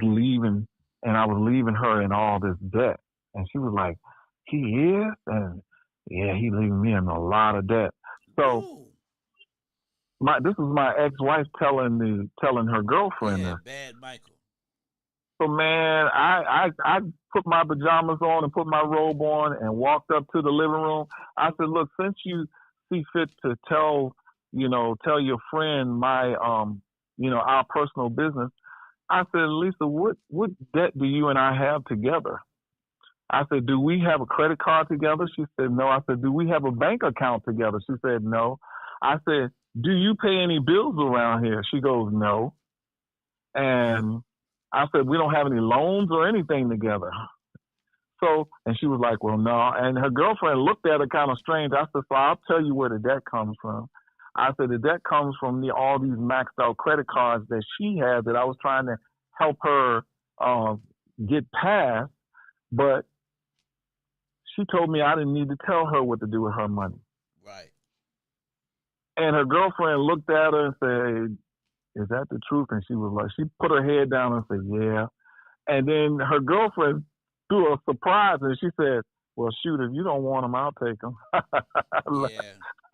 leaving, and I was leaving her in all this debt, and she was like, "He is," and yeah, he leaving me in a lot of debt. So Woo. this is my ex-wife telling her girlfriend Yeah, this. bad Michael. So man, I put my pajamas on and put my robe on and walked up to the living room. I said, "Look, since you see fit to tell your friend my our personal business," I said, "Lisa, what debt do you and I have together?" I said, "Do we have a credit card together?" She said, "No." I said, "Do we have a bank account together?" She said, "No." I said, "Do you pay any bills around here?" She goes, "No." And I said, "We don't have any loans or anything together." So, and she was like, "Well, no." And her girlfriend looked at her kind of strange. I said, "So I'll tell you where the debt comes from." I said, "The debt comes from all these maxed out credit cards that she had that I was trying to help her uh, get past. But she told me I didn't need to tell her what to do with her money." Right. And her girlfriend looked at her and said, "Is that the truth?" And she was like, she put her head down and said, "Yeah." And then her girlfriend threw a surprise and she said, "Well, shoot, if you don't want them, I'll take them."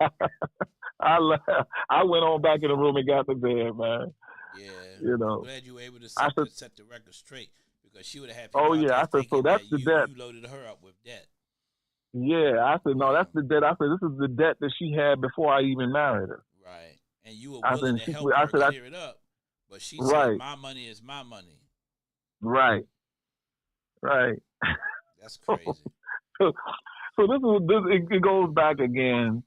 Yeah. I left. I went on back in the room and got to bed, man. Yeah. You I'm know, glad you were able to I said, set the record straight because she would have had people "Oh out yeah." there I said, "So thinking that's that the you debt." loaded her up with debt. Yeah, I said, "No, Yeah. that's the debt." I said, "This is the debt that she had before I even married her." Right. And you were I willing said, to she, help I her said, clear it up, but she said, "Right, "My money is my money." right, right." That's crazy. So, so it goes back again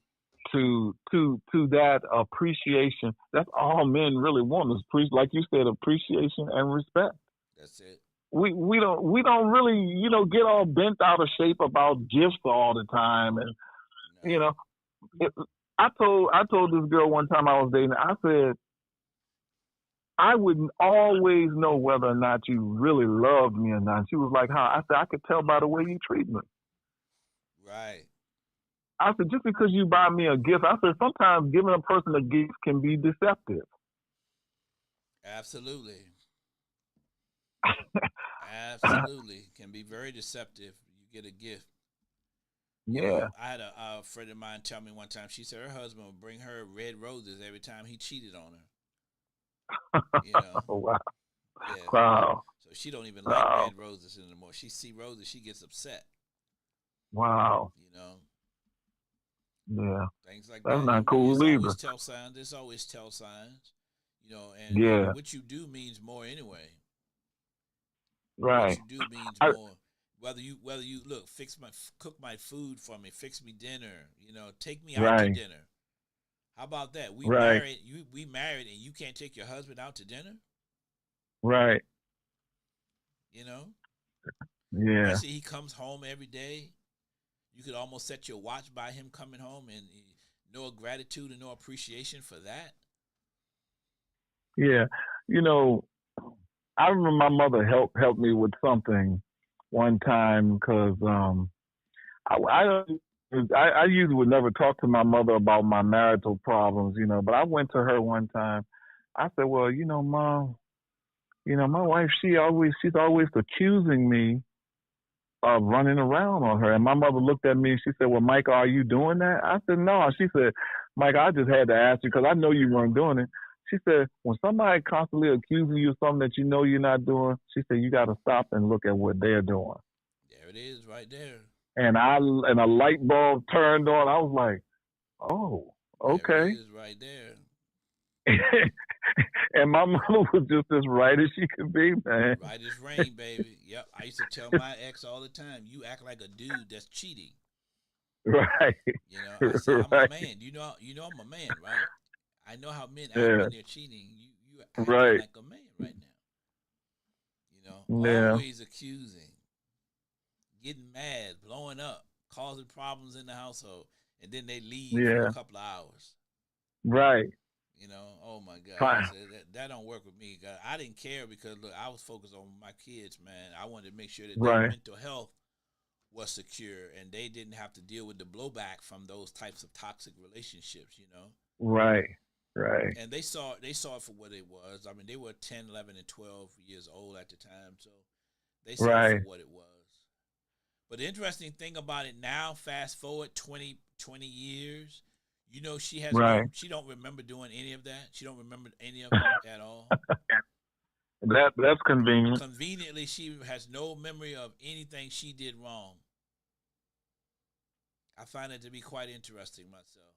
to that appreciation. That's all men really want is like you said, appreciation and respect. That's it. We don't really get all bent out of shape about gifts all the time, and you No. know it, I told this girl one time I was dating. I said I wouldn't always know whether or not you really loved me or not. And she was like, "How?" I said, "I could tell by the way you treat me." Right. I said, "Just because you buy me a gift," I said, "sometimes giving a person a gift can be deceptive." Absolutely. Absolutely. Can be very deceptive. You get a gift. You Yeah. know, I had a friend of mine tell me one time, she said her husband would bring her red roses every time he cheated on her. You know? Wow. Yeah. Wow. So she don't even like Wow. red roses anymore. She see roses, she gets upset. Wow. You know? Yeah. Things like That's that. not cool It's either. always tell signs. There's always tell signs. You know, and Yeah. what you do means more anyway. What Right. you do means I, more. Whether you look, cook my food for me, fix me dinner. You know, take me out to right. dinner. How about that? We Right. married. We married, and you can't take your husband out to dinner. Right. You know, Yeah. especially he comes home every day. You could almost set your watch by him coming home, and no gratitude and no appreciation for that. Yeah. You know, I remember my mother helped me with something one time because I, I I usually would never talk to my mother about my marital problems, but I went to her one time. I said, "Well, mom, my wife, she's always accusing me of running around on her." And my mother looked at me and she said, "Well, Mike, are you doing that?" I said, "No." She said, "Mike, I just had to ask you because I know you weren't doing it." She said, "When somebody constantly accusing you of something that you know you're not doing," she said, "you got to stop and look at what they're doing." There it is, right there. And a light bulb turned on. I was like, "Oh, There it okay." is, right there. And my mother was just as right as she could be, man. Right as rain, baby. Yep. I used to tell my ex all the time, "You act like a dude that's cheating." Right. You know, I said, "I'm a Right. man. You know, I'm a man, right? I know how men act Yeah. when they're cheating. You acting Right. like a man right now. You know, Yeah. always accusing, getting mad, blowing up, causing problems in the household, and then they leave for Yeah. a couple of hours. Right. You know, oh my God, Fine. that don't work with me. I didn't care because look, I was focused on my kids, man. I wanted to make sure that their Right. mental health was secure and they didn't have to deal with the blowback from those types of toxic relationships. You know, Right. Right. and they saw it for what it was. I mean, they were 10, 11, and 12 years old at the time, so they saw it Right. for what it was. But the interesting thing about it now, fast forward 20 years, you know, she has Right. she don't remember doing any of that. She don't remember any of it at all. That's convenient. Conveniently, she has no memory of anything she did wrong. I find it to be quite interesting myself.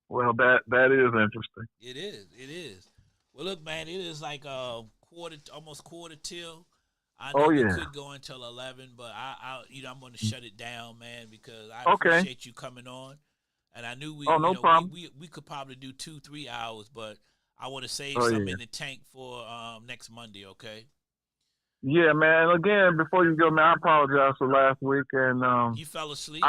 Well, that is interesting. It is. It is. Well, look, man, it is like almost quarter till. I know Oh we yeah. could go until 11, but I'm going to shut it down, man, because I Okay. appreciate you coming on, and I knew Oh, no problem. we could probably do 2-3 hours, but I want to save Oh, some yeah. in the tank for next Monday, okay? Yeah, man. Again, before you go, man, I apologize for last week, and You fell asleep.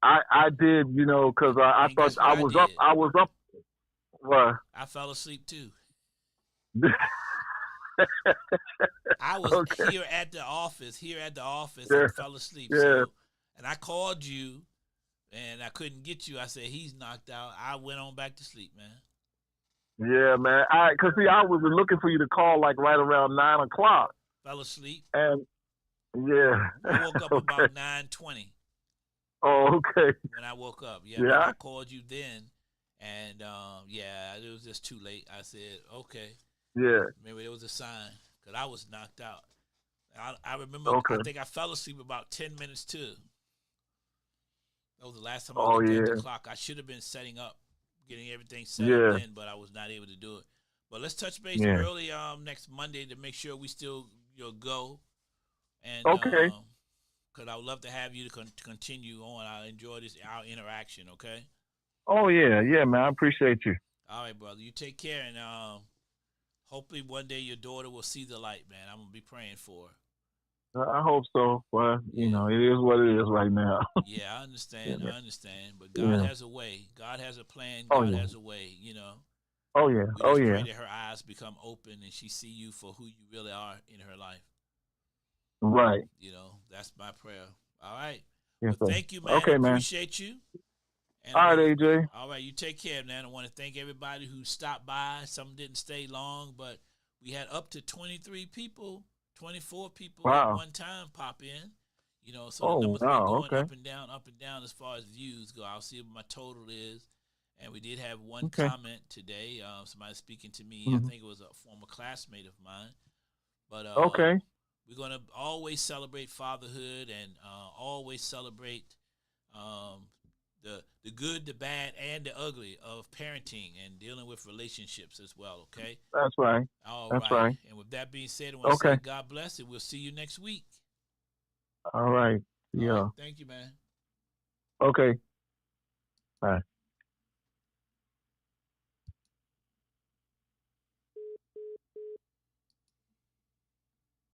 I did, you know, because I And thought guess what I was up. did? I was up. What? I fell asleep too. I was Okay. here at the office, Yeah. and fell asleep. Yeah. So, and I called you, and I couldn't get you. I said he's knocked out. I went on back to sleep, man. Yeah, man. Cause see, I was looking for you to call like right around 9 o'clock, Fell asleep. and yeah. I woke up Okay. about 9:20 Oh, okay. when I woke up. Yeah, Yeah. man, I called you then, and yeah, it was just too late. I said, okay, Yeah. maybe it was a sign because I was knocked out. I remember. Okay. I think I fell asleep about 10 minutes too. That was the last time I Oh looked at the yeah. clock. I should have been setting up, getting everything set Yeah. up then, but I was not able to do it. But let's touch base Yeah. early next Monday to make sure we still go. And Okay. because I would love to have you to continue on. I enjoy our interaction. Okay. Oh yeah. Yeah, man. I appreciate you. All right, brother. You take care, and hopefully one day your daughter will see the light, man. I'm gonna be praying for her. I hope so. Well, you Yeah. know, it is what it is right now. Yeah, I understand. Yeah. I understand. But God Yeah. has a way. God has a plan. Oh God yeah. has a way. You know. Oh yeah. We Oh just yeah. pray that her eyes become open and she see you for who you really are in her life. Right. You know, that's my prayer. All right. Yes, Well, sir. thank you, man. Okay, man. Appreciate you. And All right, AJ. all right, you take care, man. I want to thank everybody who stopped by. Some didn't stay long, but we had up to 23 people, 24 people at Wow. one time pop in. You know, so Oh, the numbers been wow. going Okay. up and down as far as views go. I'll see what my total is. And we did have one Okay. comment today. Somebody speaking to me. I Mhm. think it was a former classmate of mine. But Okay. we're gonna always celebrate fatherhood and always celebrate the good, the bad, and the ugly of parenting and dealing with relationships as well. Okay. That's right. All That's right. right. And with that being said, I want to say Okay. God bless, and we'll see you next week. All right. All Yeah. right. Thank you, man. Okay. All right.